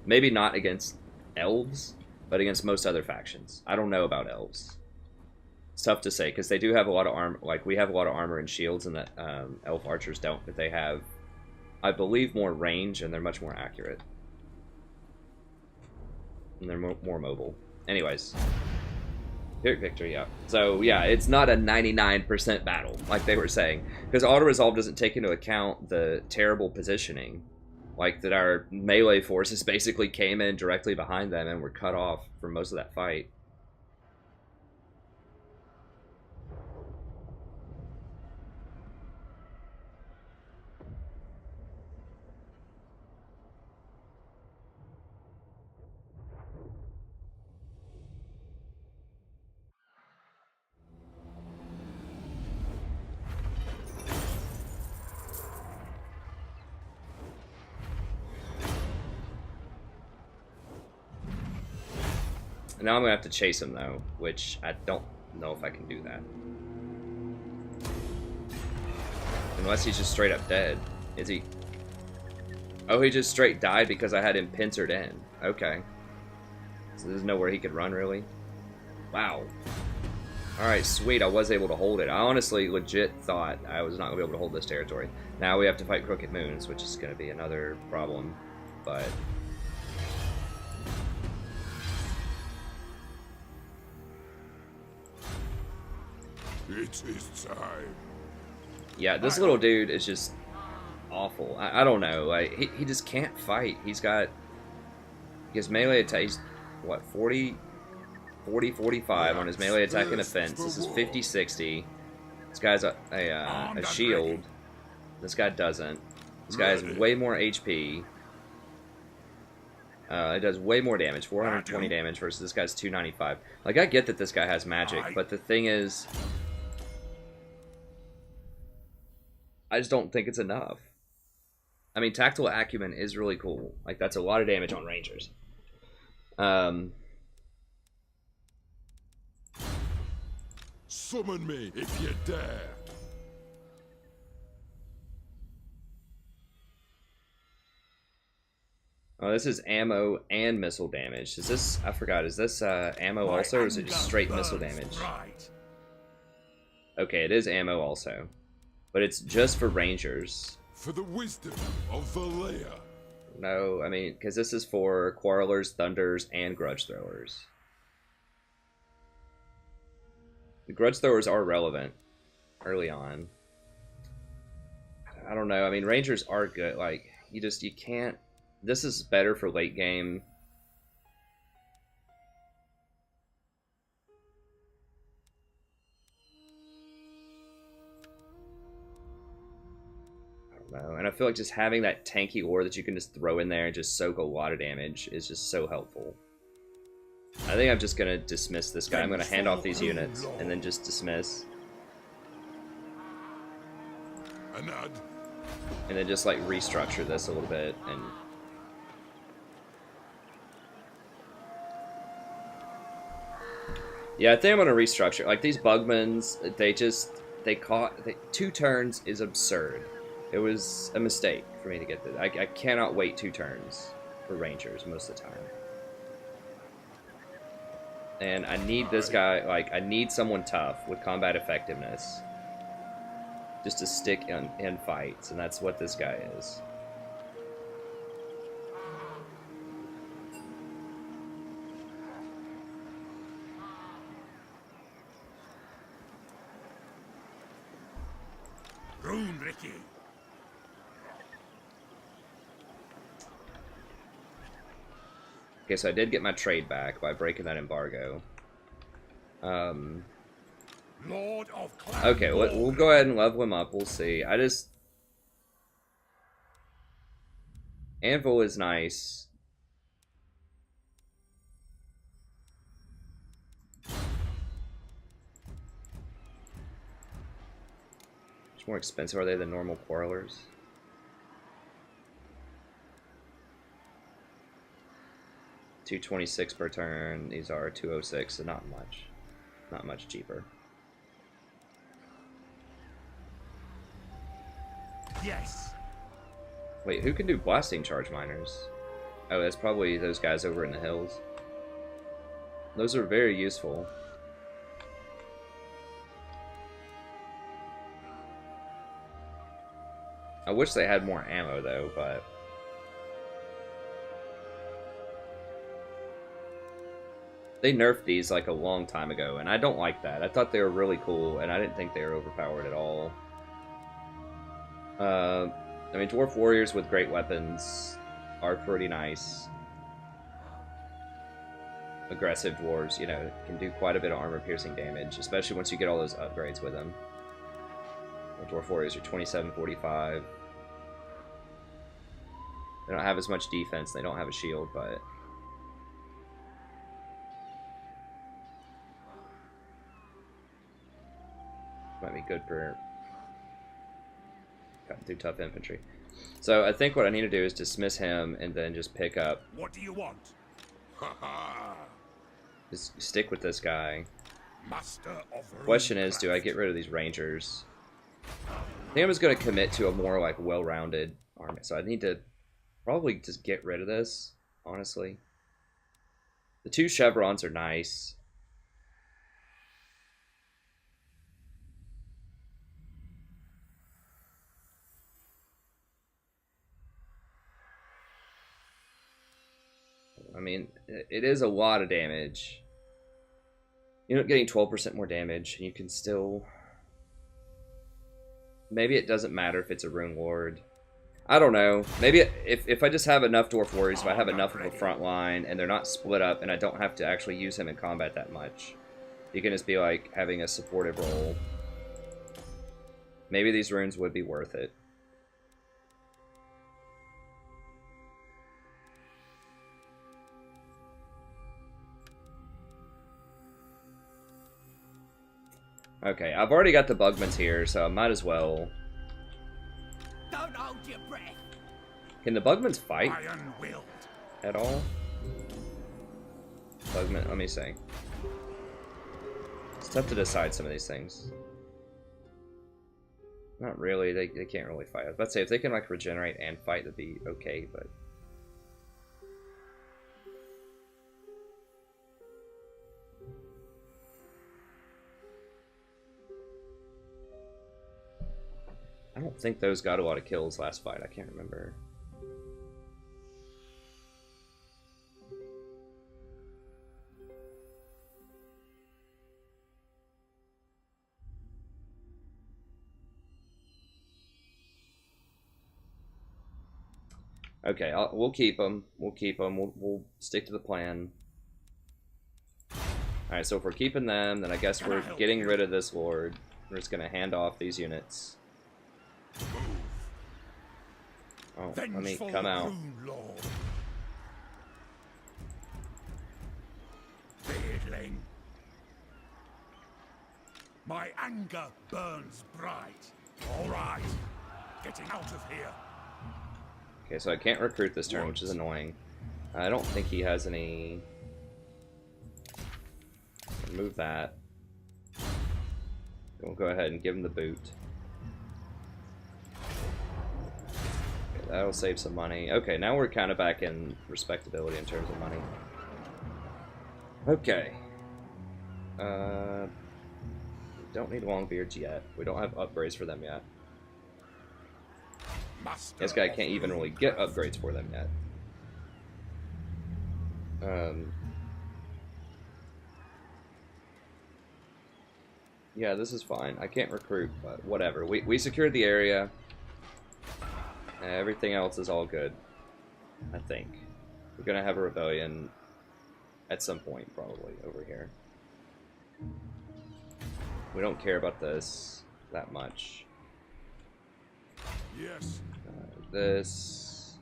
Speaker 1: Maybe not against elves, but against most other factions. I don't know about elves. It's tough to say, because they do have a lot of armor. Like, we have a lot of armor and shields, and that elf archers don't. But they have, I believe, more range, and they're much more accurate. And they're more mobile. Anyways. Pyrrhic Victory, yeah. So, yeah, it's not a 99% battle, like they were saying. Because auto-resolve doesn't take into account the terrible positioning. Like, that our melee forces basically came in directly behind them and were cut off for most of that fight. Now I'm going to have to chase him, though, which I don't know if I can do that. Unless he's just straight up dead. Is he? Oh, he just straight died because I had him pincered in. Okay. So there's nowhere he could run, really? Wow. Alright, sweet. I was able to hold it. I honestly legit thought I was not going to be able to hold this territory. Now we have to fight Crooked Moons, which is going to be another problem. But...
Speaker 3: It is time.
Speaker 1: yeah, this little dude is just awful. I don't know. Like, he just can't fight. He's got... His melee attack... He's, what, 45 on his melee attack and defense. This is 50-60. This guy's a shield. This guy doesn't. This guy has way more HP. It does way more damage, 420 damage versus this guy's 295. Like, I get that this guy has magic, but the thing is... I just don't think it's enough. I mean, tactical acumen is really cool. Like, that's a lot of damage on rangers.
Speaker 3: Summon me if you dare.
Speaker 1: Oh, this is ammo and missile damage. Is this... I forgot. Is this ammo also, or is it just straight missile damage?
Speaker 3: Right.
Speaker 1: Okay, it is ammo also. But it's just for rangers.
Speaker 3: For the wisdom of Belegar.
Speaker 1: No, I mean, because this is for Quarrelers, Thunders, and Grudge Throwers. The Grudge Throwers are relevant early on. I don't know. I mean, Rangers are good. Like, you can't... This is better for late game. don't know. And I feel like just having that tanky ore that you can just throw in there and just soak a lot of damage is just so helpful. I think I'm just going to dismiss this guy. I'm going to hand off these units and then just dismiss. And then just like restructure this a little bit and... Yeah, I think I'm going to restructure. Like, these Bugmans, they caught... 2 turns is absurd. It was a mistake for me to get this. I cannot wait 2 turns for Rangers most of the time. And I need this guy, like, I need someone tough with combat effectiveness. Just to stick in fights, and that's what this guy is.
Speaker 2: Ricky.
Speaker 1: Okay, so I did get my trade back by breaking that embargo.
Speaker 2: Lord of Clan
Speaker 1: Okay, we'll go ahead and level him up. We'll see. Anvil is nice. Much more expensive are they than normal quarrelers? $226 per turn. These are $206, so not much cheaper.
Speaker 2: Yes.
Speaker 1: Wait, who can do blasting charge miners? Oh, that's probably those guys over in the hills. Those are very useful. I wish they had more ammo though, but they nerfed these like a long time ago, and I don't like that. I thought they were really cool, and I didn't think they were overpowered at all. I mean, Dwarf Warriors with great weapons are pretty nice. Aggressive Dwarves, you know, can do quite a bit of armor-piercing damage, especially once you get all those upgrades with them. Dwarf Warriors are 2745. They don't have as much defense, they don't have a shield, but... might be good for cutting through tough infantry. So I think what I need to do is dismiss him and then just pick up.
Speaker 2: What do you want?
Speaker 1: Just stick with this guy.
Speaker 2: Master of
Speaker 1: Question is, do I get rid of these Rangers? I think I'm just going to commit to a more like well-rounded army. So I need to probably just get rid of this, honestly. The 2 chevrons are nice. I mean, it is a lot of damage. You're not getting 12% more damage, and you can still... Maybe it doesn't matter if it's a Rune Lord. I don't know. Maybe if I just have enough Dwarf Warriors, if I have enough of a front line, and they're not split up, and I don't have to actually use him in combat that much, you can just be like having a supportive role. Maybe these runes would be worth it. Okay, I've already got the Bugmans here, so I might as well.
Speaker 4: Don't hold your breath.
Speaker 1: Can the Bugmans fight
Speaker 2: Iron-willed.
Speaker 1: at all? Bugman, let me see. It's tough to decide some of these things. Not really, they can't really fight. I was about to say, if they can like regenerate and fight, that'd be okay, but... I don't think those got a lot of kills last fight. I can't remember. Okay, we'll keep them. We'll keep them. We'll stick to the plan. Alright, so if we're keeping them, then I guess we're getting rid of this Lord. We're just going to hand off these units. Oh, let me
Speaker 3: Vengeful
Speaker 1: come out.
Speaker 3: Rune Lord. Beardling. My anger burns bright. All right, getting out of here.
Speaker 1: Okay, so I can't recruit this turn, which is annoying. I don't think he has any... Remove that. We'll go ahead and give him the boot. Okay, that'll save some money. Okay, now we're kind of back in respectability in terms of money. Okay. We don't need Longbeards yet. We don't have upgrades for them yet. This guy can't even really get upgrades for them yet. Yeah, this is fine. I can't recruit, but whatever. We secured the area. Everything else is all good, I think. We're gonna have a rebellion at some point, probably, over here. We don't care about this that much.
Speaker 3: Yes.
Speaker 1: This...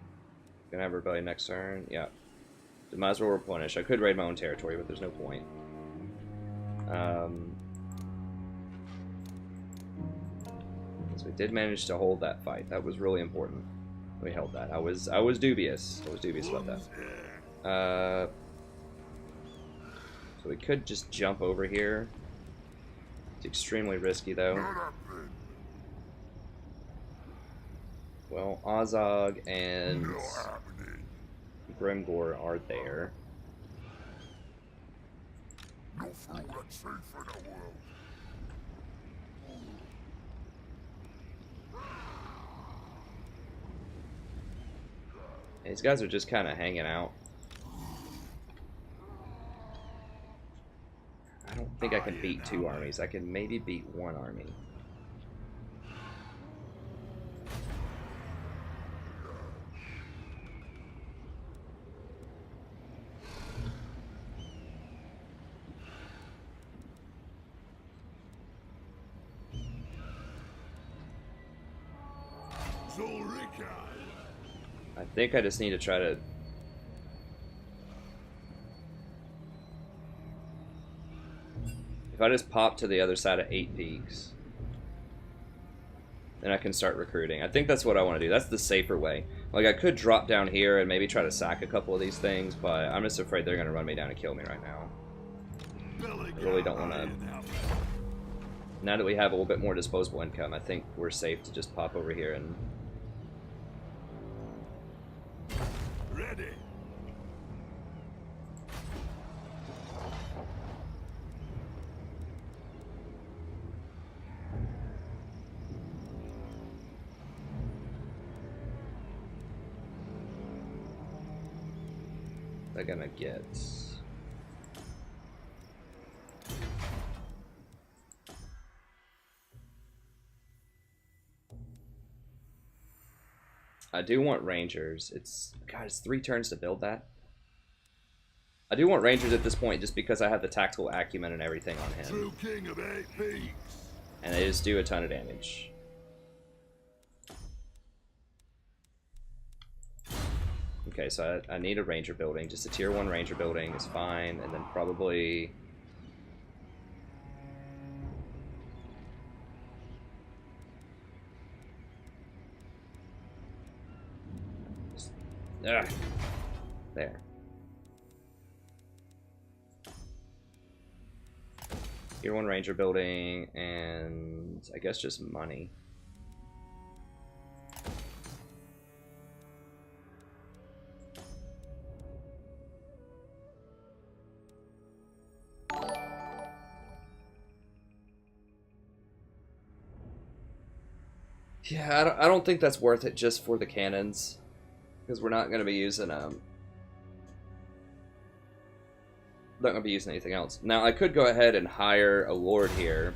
Speaker 1: Gonna have a rebellion next turn. Yeah. So might as well replenish. I could raid my own territory, but there's no point. So we did manage to hold that fight. That was really important. We held that. I was dubious. I was dubious about that. So we could just jump over here. It's extremely risky, though. Well, Azog and Grimgor are there.
Speaker 3: No fool that's safe in the world.
Speaker 1: These guys are just kind of hanging out. I don't think I can beat 2 armies. I can maybe beat 1 army. I think I just need to try to... If I just pop to the other side of 8 Peaks, then I can start recruiting. I think that's what I want to do. That's the safer way. Like, I could drop down here and maybe try to sack a couple of these things, but I'm just afraid they're going to run me down and kill me right now. I really don't want to... Now that we have a little bit more disposable income, I think we're safe to just pop over here and...
Speaker 3: Ready.
Speaker 1: They're gonna get... I do want Rangers. God, it's 3 turns to build that. I do want Rangers at this point just because I have the tactical acumen and everything on him.
Speaker 3: True king of 8 Peaks.
Speaker 1: And they just do a ton of damage. Okay, so I need a Ranger building. Just a tier 1 Ranger building is fine. And then probably... Ugh. There. Tier 1 Ranger building, and I guess just money. Yeah, I don't think that's worth it just for the cannons. Because we're not going to be using not going to be using anything else. Now I could go ahead and hire a lord here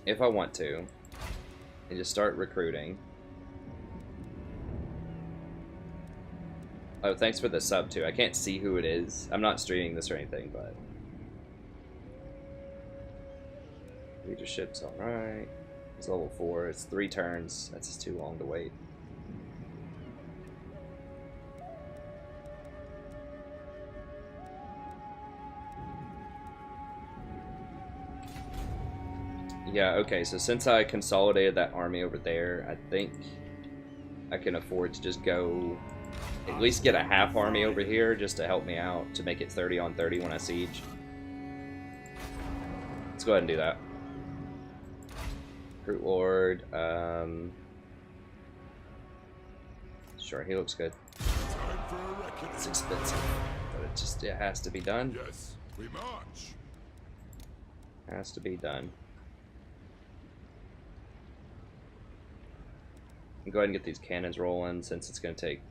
Speaker 1: if I want to, and just start recruiting. Oh, thanks for the sub too. I can't see who it is. I'm not streaming this or anything, but leadership's all right. It's level 4. It's 3 turns. That's just too long to wait. Yeah, okay, so since I consolidated that army over there, I think I can afford to just go at least get a half army over here just to help me out to make it 30 on 30 when I siege. Let's go ahead and do that. Recruit Lord, sure, he looks good. It's expensive, but it has to be done.
Speaker 3: Yes, we march.
Speaker 1: Has to be done. Go ahead and get these cannons rolling since it's going to take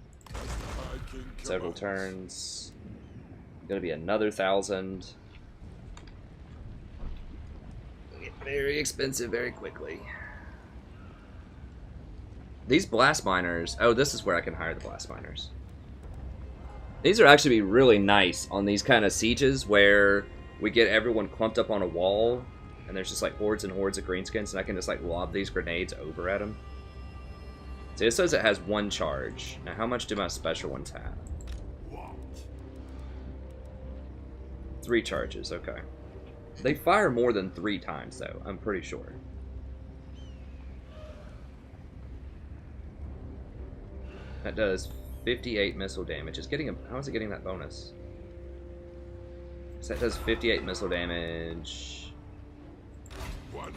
Speaker 1: several turns. Going to be another 1,000. Get very expensive very quickly. These blast miners. Oh, this is where I can hire the blast miners. These are actually really nice on these kind of sieges where we get everyone clumped up on a wall and there's just like hordes and hordes of greenskins, and I can just like lob these grenades over at them. See, it says it has 1 charge. Now, how much do my special ones have? 3 charges, okay. They fire more than 3 times, though, I'm pretty sure. That does 58 missile damage. How is it getting that bonus? So that does 58 missile damage. I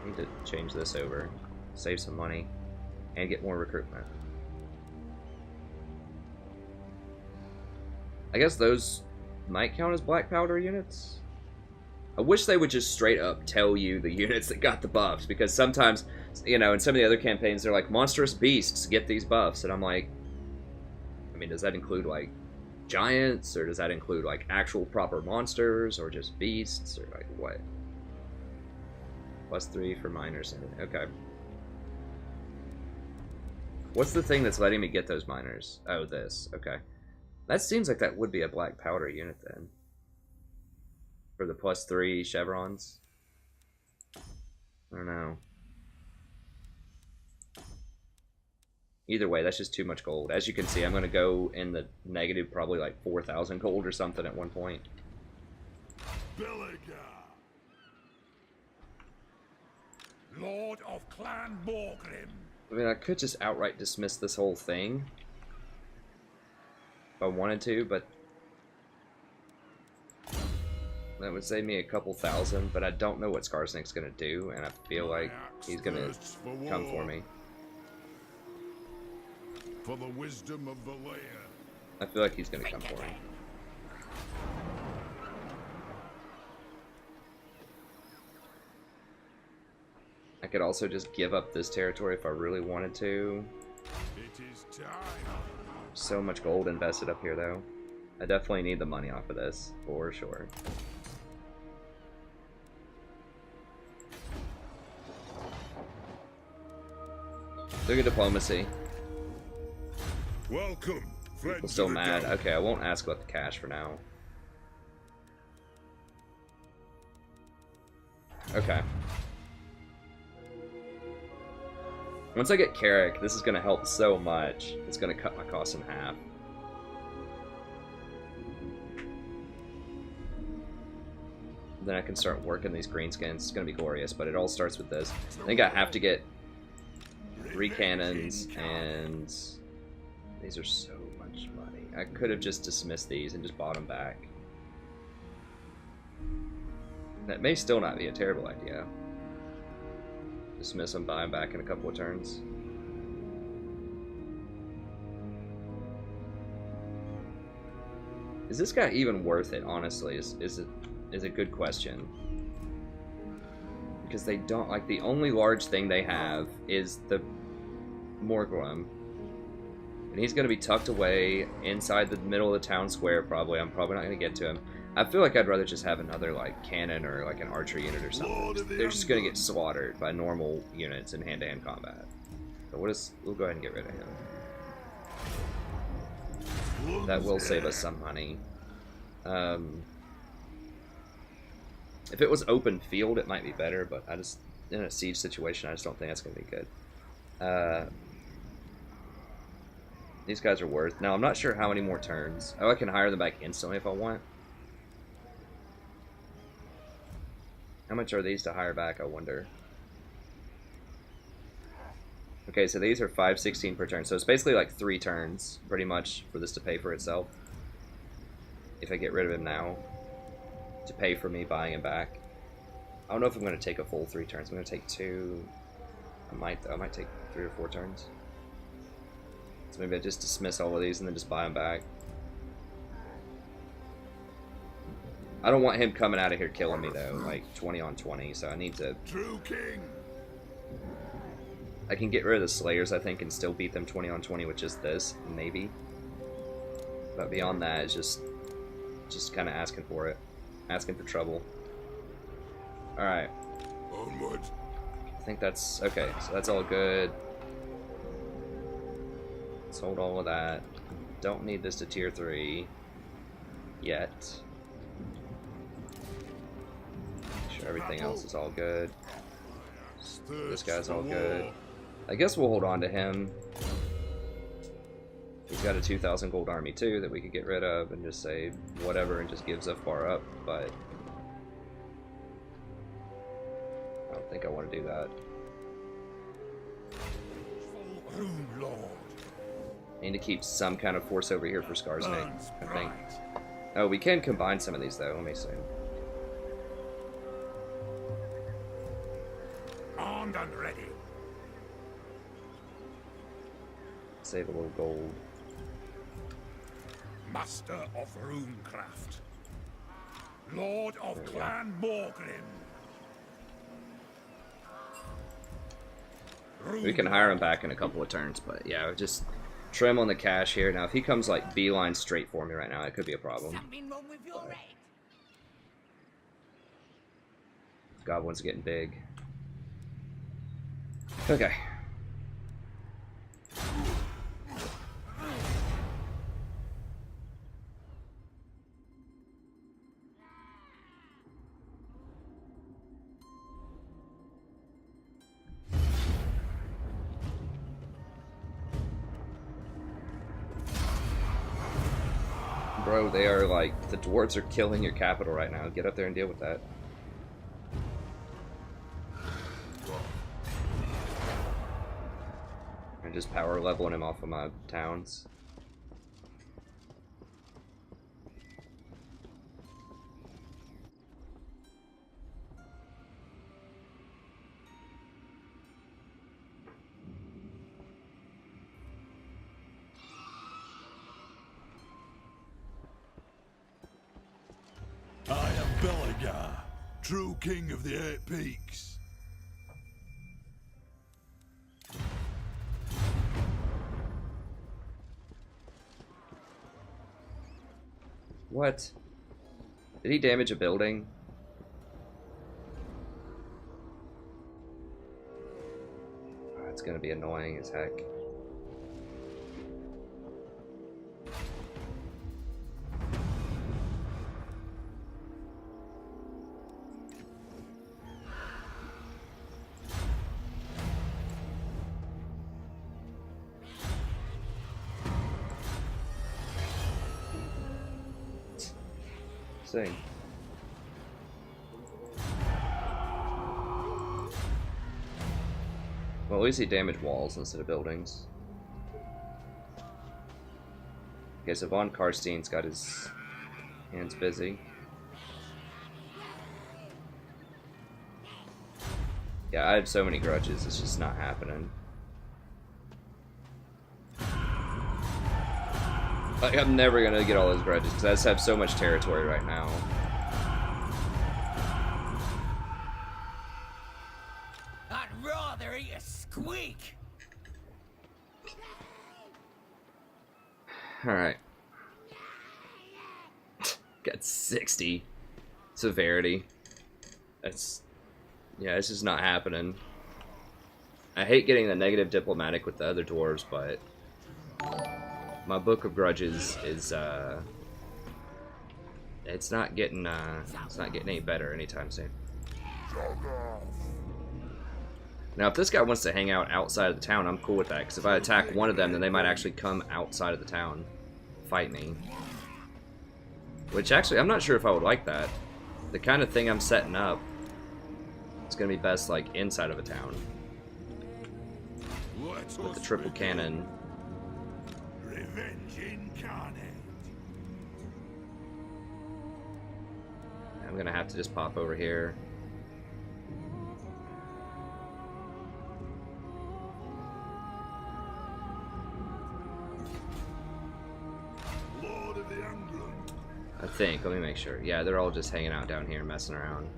Speaker 1: need to change this over. Save some money. And get more recruitment. I guess those might count as black powder units. I wish they would just straight up tell you the units that got the buffs, because sometimes, you know, in some of the other campaigns, they're like, monstrous beasts get these buffs, and I'm like, I mean, does that include, like, giants, or does that include, like, actual proper monsters, or just beasts, or, like, what? +3 for miners. Okay. What's the thing that's letting me get those miners? Oh, this. Okay. That seems like that would be a black powder unit then. For the +3 chevrons. I don't know. Either way, that's just too much gold. As you can see, I'm going to go in the negative probably like 4,000 gold or something at one point.
Speaker 3: Belegar, Lord of Clan Borgrim.
Speaker 1: I mean, I could just outright dismiss this whole thing if I wanted to, but that would save me a couple thousand, but I don't know what Skarsnik's going to do, and I feel like he's going to come for me.
Speaker 3: For the wisdom of the land.
Speaker 1: I feel like he's going to come for me. I could also just give up this territory if I really wanted to.
Speaker 3: It is time.
Speaker 1: So much gold invested up here, though. I definitely need the money off of this, for sure. Look at diplomacy.
Speaker 3: Welcome, friends.
Speaker 1: People still mad. Okay, I won't ask about the cash for now. Okay. Once I get Carrick, this is going to help so much. It's going to cut my costs in half. Then I can start working these greenskins. It's going to be glorious, but it all starts with this. I think I have to get 3 cannons, and these are so much money. I could have just dismissed these and just bought them back. That may still not be a terrible idea. Dismiss them, buy them back in a couple of turns. Is this guy even worth it, honestly? Is a good question. Because they don't, like, the only large thing they have is the Morglum. And he's going to be tucked away inside the middle of the town square, probably. I'm probably not going to get to him. I feel like I'd rather just have another, like, cannon or, like, an archery unit or something. They're just going to get slaughtered by normal units in hand-to-hand combat. So we'll go ahead and get rid of him. That will save us some money. If it was open field, it might be better, but in a siege situation, I just don't think that's going to be good. These guys are worth. Now, I'm not sure how many more turns. Oh, I can hire them back instantly if I want. How much are these to hire back, I wonder? Okay, so these are 516 per turn. So it's basically like 3 turns, pretty much, for this to pay for itself. If I get rid of him now, to pay for me buying him back. I don't know if I'm going to take a full 3 turns. I'm going to take 2. I might take 3 or 4 turns. So maybe I just dismiss all of these and then just buy them back. I don't want him coming out of here killing me though, like 20 on 20, so I need to...
Speaker 3: True king.
Speaker 1: I can get rid of the Slayers, I think, and still beat them 20 on 20, which is this, maybe. But beyond that, it's just kind of asking for it. Asking for trouble. Alright.
Speaker 3: Onward.
Speaker 1: I think that's... okay, so that's all good. Let's hold all of that. Don't need this to tier 3 yet. Make sure everything else is all good. This guy's all good. I guess we'll hold on to him. He's got a 2,000 gold army too that we could get rid of and just say whatever and just give Zufbar up, but I don't think I want to do that. I need to keep some kind of force over here for Skarsnik, I think. Oh, we can combine some of these though, let me see.
Speaker 2: Armed and ready.
Speaker 1: Save a little gold.
Speaker 2: Master of runecraft. Lord of Clan Morgrim.
Speaker 1: We can hire him back in a couple of turns, but yeah, just trim on the cash here. Now, if he comes like beeline straight for me right now, it could be a problem. Goblin's getting big. Okay. Bro, they are like, the dwarves are killing your capital right now. Get up there and deal with that. I'm just power leveling him off of my towns.
Speaker 3: I am Belegar, true king of the 8 peaks.
Speaker 1: What? Did he damage a building? Oh, it's gonna be annoying as heck. Sing. Well, at least he damaged walls instead of buildings. Okay, so Von Karstein's got his hands busy. Yeah, I have so many grudges, it's just not happening. Like, I'm never gonna get all those grudges because I just have so much territory right now.
Speaker 9: I'd rather eat a squeak.
Speaker 1: Alright. Got 60 severity. That's... yeah, it's just not happening. I hate getting the negative diplomatic with the other dwarves, but... my Book of Grudges is, it's not getting any better anytime soon. Now, if this guy wants to hang out outside of the town, I'm cool with that, because if I attack one of them, then they might actually come outside of the town, fight me. Which, actually, I'm not sure if I would like that. The kind of thing I'm setting up It's gonna be best like inside of a town
Speaker 3: Let
Speaker 1: with
Speaker 3: us
Speaker 1: the triple
Speaker 3: begin.
Speaker 1: cannon.
Speaker 3: Revenge incarnate.
Speaker 1: I'm gonna have to just pop over here.
Speaker 3: Lord of the Angland.
Speaker 1: I think. Let me make sure. Yeah, they're all just hanging out down here, messing around.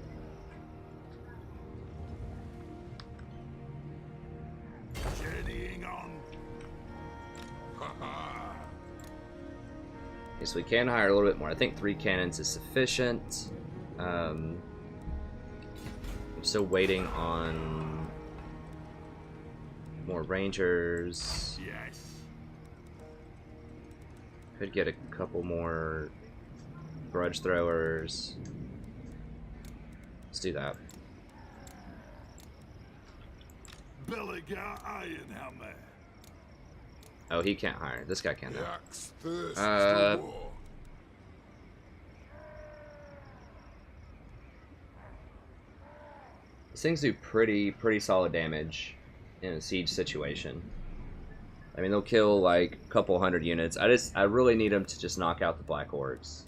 Speaker 3: Journeying on. Ha ha.
Speaker 1: Okay, so we can hire a little bit more. I think 3 cannons is sufficient. I'm still waiting on more rangers.
Speaker 3: Yes.
Speaker 1: Could get a couple more grudge throwers. Let's do that.
Speaker 3: Belegar Ironhammer.
Speaker 1: Oh, he can't hire. This guy can though.
Speaker 3: Axe thirsts
Speaker 1: Uh,
Speaker 3: for war.
Speaker 1: These things do pretty solid damage in a siege situation. I mean, they'll kill like a couple hundred units. I really need them to just knock out the Black Orcs.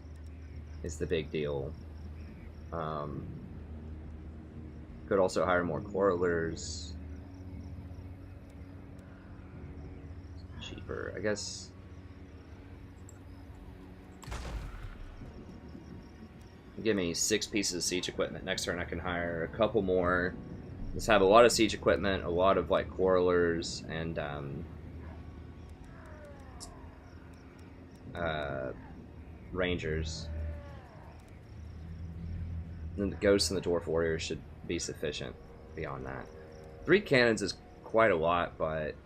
Speaker 1: Is the big deal. Could also hire more quarrelers. Cheaper, I guess. Give me 6 pieces of siege equipment. Next turn I can hire a couple more. Let's have a lot of siege equipment, a lot of like quarrelers, and rangers. And then the ghosts and the dwarf warriors should be sufficient beyond that. 3 cannons is quite a lot, but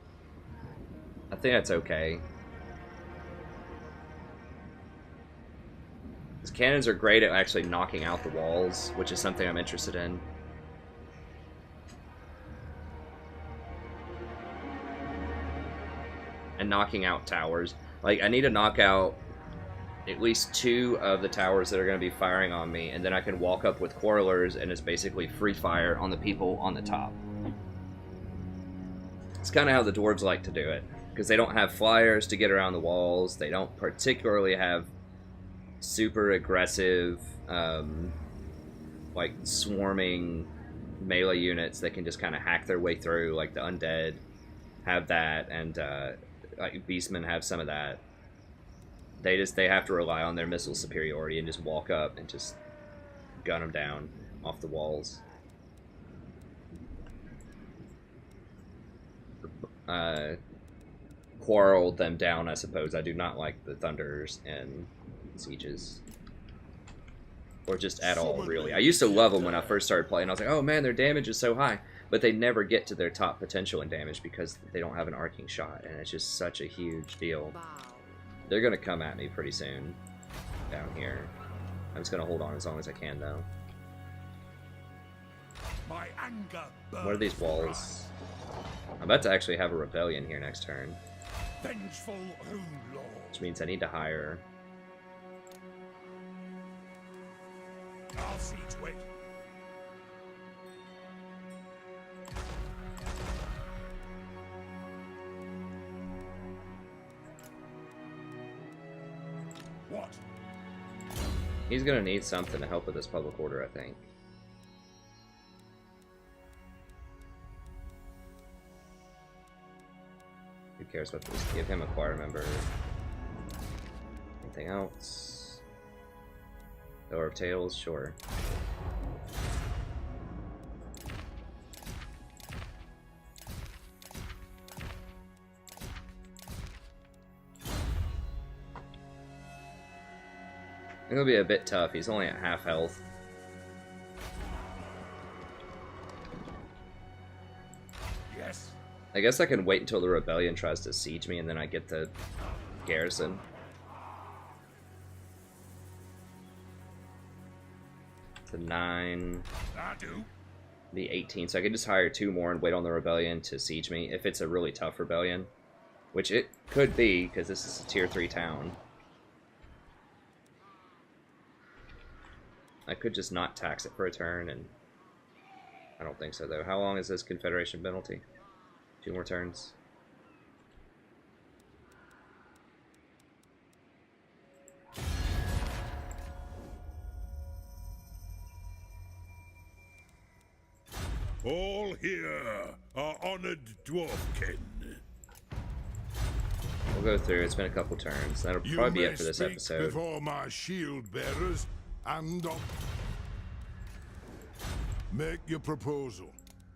Speaker 1: I think that's okay. These cannons are great at actually knocking out the walls, which is something I'm interested in. And knocking out towers. Like, I need to knock out at least 2 of the towers that are going to be firing on me, and then I can walk up with quarrelers, and it's basically free fire on the people on the top. It's kind of how the dwarves like to do it, because they don't have flyers to get around the walls. They don't particularly have super aggressive, like swarming melee units that can just kind of hack their way through. Like the undead have that, and like beastmen have some of that. They have to rely on their missile superiority and just walk up and just gun them down off the walls. Quarreled them down, I suppose. I do not like the thunders and sieges, or just at all, really. I used to love them when I first started playing. I was like, oh man, their damage is so high, but they never get to their top potential in damage because they don't have an arcing shot, and it's just such a huge deal. They're gonna come at me pretty soon down here. I'm just gonna hold on as long as I can, though.
Speaker 3: My anger
Speaker 1: What are these walls? I'm about to actually have a rebellion here next turn,
Speaker 3: vengeful rune lord.
Speaker 1: which means I need to hire.
Speaker 3: I'll see to it. What?
Speaker 1: He's gonna need something to help with this public order, I think. Who cares about this? Give him a choir member. Anything else? Door of Tails? Sure. It'll be a bit tough. He's only at half health.
Speaker 3: Yes.
Speaker 1: I guess I can wait until the rebellion tries to siege me, and then I get the garrison. The 9,
Speaker 3: I do.
Speaker 1: the 18. So I could just hire 2 more and wait on the rebellion to siege me if it's a really tough rebellion, which it could be because this is a tier 3 town. I could just not tax it for a turn and I don't think so, though. How long is this Confederation penalty? 2 more turns.
Speaker 3: All here are honored dwarfkin.
Speaker 1: We'll go through. It's been a couple turns. That'll probably be it for this episode.
Speaker 3: Before my shield bearers and make your proposal.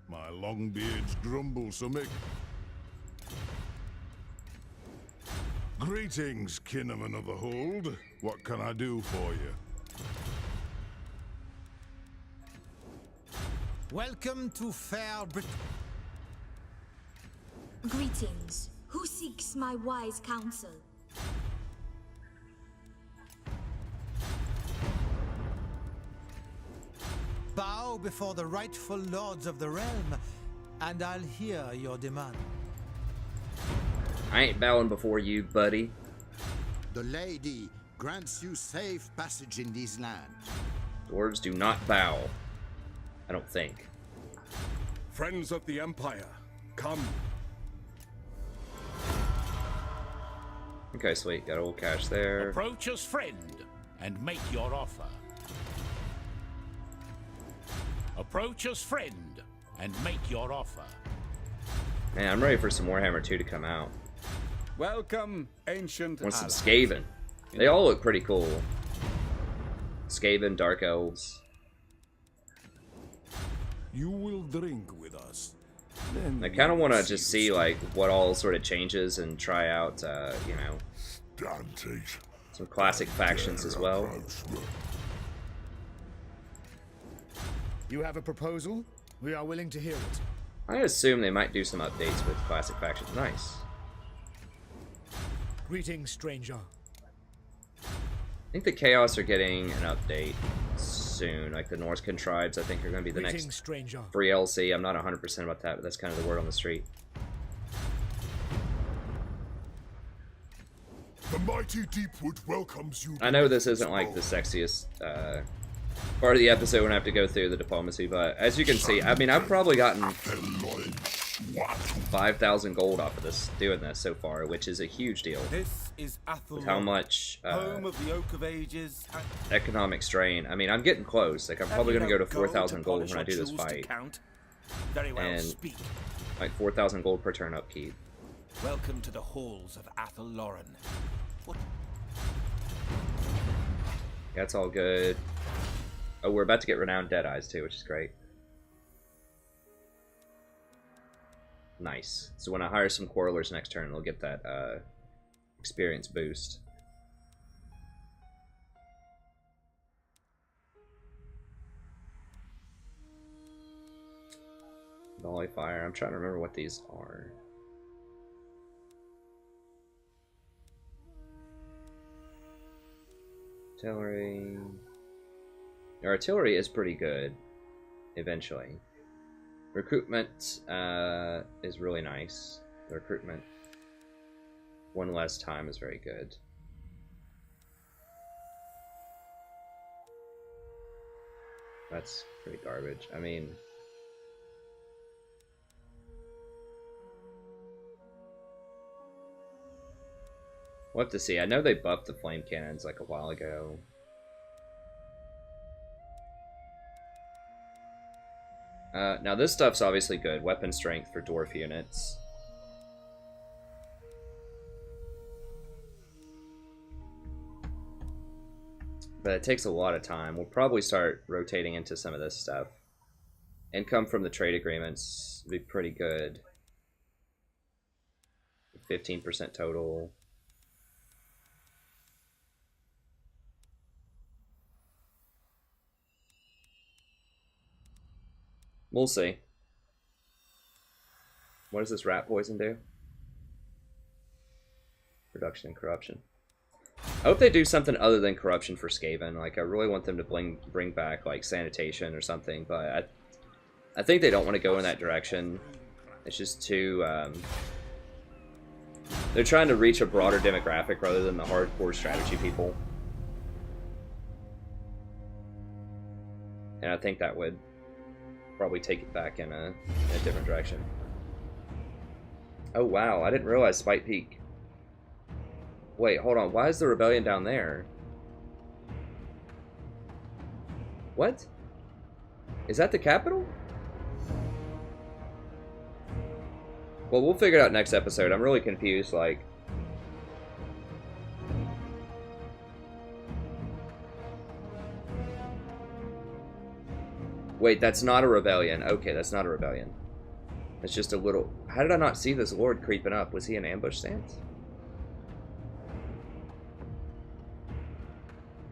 Speaker 3: My longbeards grumble, so make. Greetings, kinnaman of the hold. What can I do for you?
Speaker 4: Welcome to fair Britain.
Speaker 5: Greetings. Who seeks my wise counsel?
Speaker 4: Bow before the rightful lords of the realm, and I'll hear your demand.
Speaker 1: I ain't bowing before you, buddy.
Speaker 6: The lady grants you safe passage in these lands.
Speaker 1: Dwarves do not bow. I don't think.
Speaker 3: Friends of the Empire, come.
Speaker 1: Okay, sweet. Got old cash there.
Speaker 2: Approach us, friend, and make your offer. Approach us, friend, and make your offer.
Speaker 1: Man, I'm ready for some Warhammer 2 to come out.
Speaker 7: Welcome, ancient
Speaker 1: Want some
Speaker 7: allies.
Speaker 1: Skaven. They all look pretty cool. Skaven, Dark Elves.
Speaker 3: You will drink with us. Then
Speaker 1: I kind of
Speaker 3: we
Speaker 1: want to
Speaker 3: will
Speaker 1: just
Speaker 3: see
Speaker 1: see like what all sort of changes and try out, you know,
Speaker 3: Dante's
Speaker 1: some classic factions as well.
Speaker 8: You have a proposal? We are willing to hear it.
Speaker 1: I assume they might do some updates with classic factions. Nice.
Speaker 8: Greetings, stranger.
Speaker 1: I think the Chaos are getting an update soon. Like the Norse Contribes, I think are going to be the
Speaker 8: Greetings,
Speaker 1: next
Speaker 8: stranger.
Speaker 1: free LC. I'm not 100% about that, but that's kind of the word on the street.
Speaker 3: The mighty Deepwood welcomes you.
Speaker 1: I know this isn't like the sexiest part of the episode when I have to go through the diplomacy, but as you can see, I mean, I've probably gotten 5,000 gold off of this, doing this so far, which is a huge deal.
Speaker 9: This is Athel,
Speaker 1: With how much
Speaker 9: home of the Oak of Ages.
Speaker 1: economic strain. I mean, I'm getting close. Like, I'm probably going to go to 4,000 gold when I do this fight.
Speaker 9: Very well,
Speaker 1: And-
Speaker 9: speak.
Speaker 1: Like 4,000 gold per turn upkeep.
Speaker 9: Welcome to the halls of Athel Lauren. What?
Speaker 1: That's all good. Oh, we're about to get Renowned Deadeyes too, which is great. Nice. So when I hire some Quarrelers next turn, they'll get that experience boost. Volley Fire. I'm trying to remember what these are. Artillery. Our artillery is pretty good, eventually. Recruitment is really nice. The recruitment, one less time is very good. That's pretty garbage. I mean, we'll have to see. I know they buffed the flame cannons like a while ago. Now this stuff's obviously good. Weapon strength for dwarf units. But it takes a lot of time. We'll probably start rotating into some of this stuff. Income from the trade agreements would be pretty good. 15% total. We'll see. What does this rat poison do? Reduction in corruption. I hope they do something other than corruption for Skaven. Like, I really want them to bring back, like, sanitation or something, but I think they don't want to go in that direction. It's just too, they're trying to reach a broader demographic rather than the hardcore strategy people. And I think that would probably take it back in a different direction. Oh wow, I didn't realize Spite Peak. Wait, hold on. Why is the rebellion down there? What? Is that the capital? Well, we'll figure it out next episode. I'm really confused, like... Wait, that's not a rebellion. Okay, that's not a rebellion. It's just a little... How did I not see this lord creeping up? Was he in ambush stance?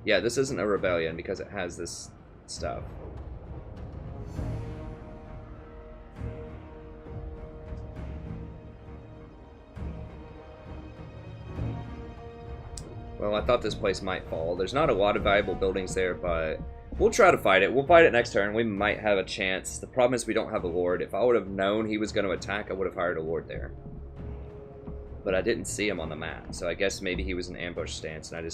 Speaker 1: Yeah, this isn't a rebellion because it has this stuff. Well, I thought this place might fall. There's not a lot of valuable buildings there, but we'll try to fight it. We'll fight it next turn. We might have a chance. The problem is we don't have a lord. If I would have known he was going to attack, I would have hired a lord there. But I didn't see him on the map, so I guess maybe he was in ambush stance, and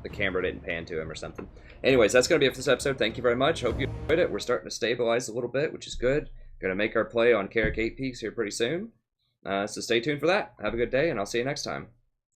Speaker 1: the camera didn't pan to him or something. Anyways, that's going to be it for this episode. Thank you very much. Hope you enjoyed it. We're starting to stabilize a little bit, which is good. Going to make our play on Carrick 8 Peaks here pretty soon. So stay tuned for that. Have a good day, and I'll see you next time.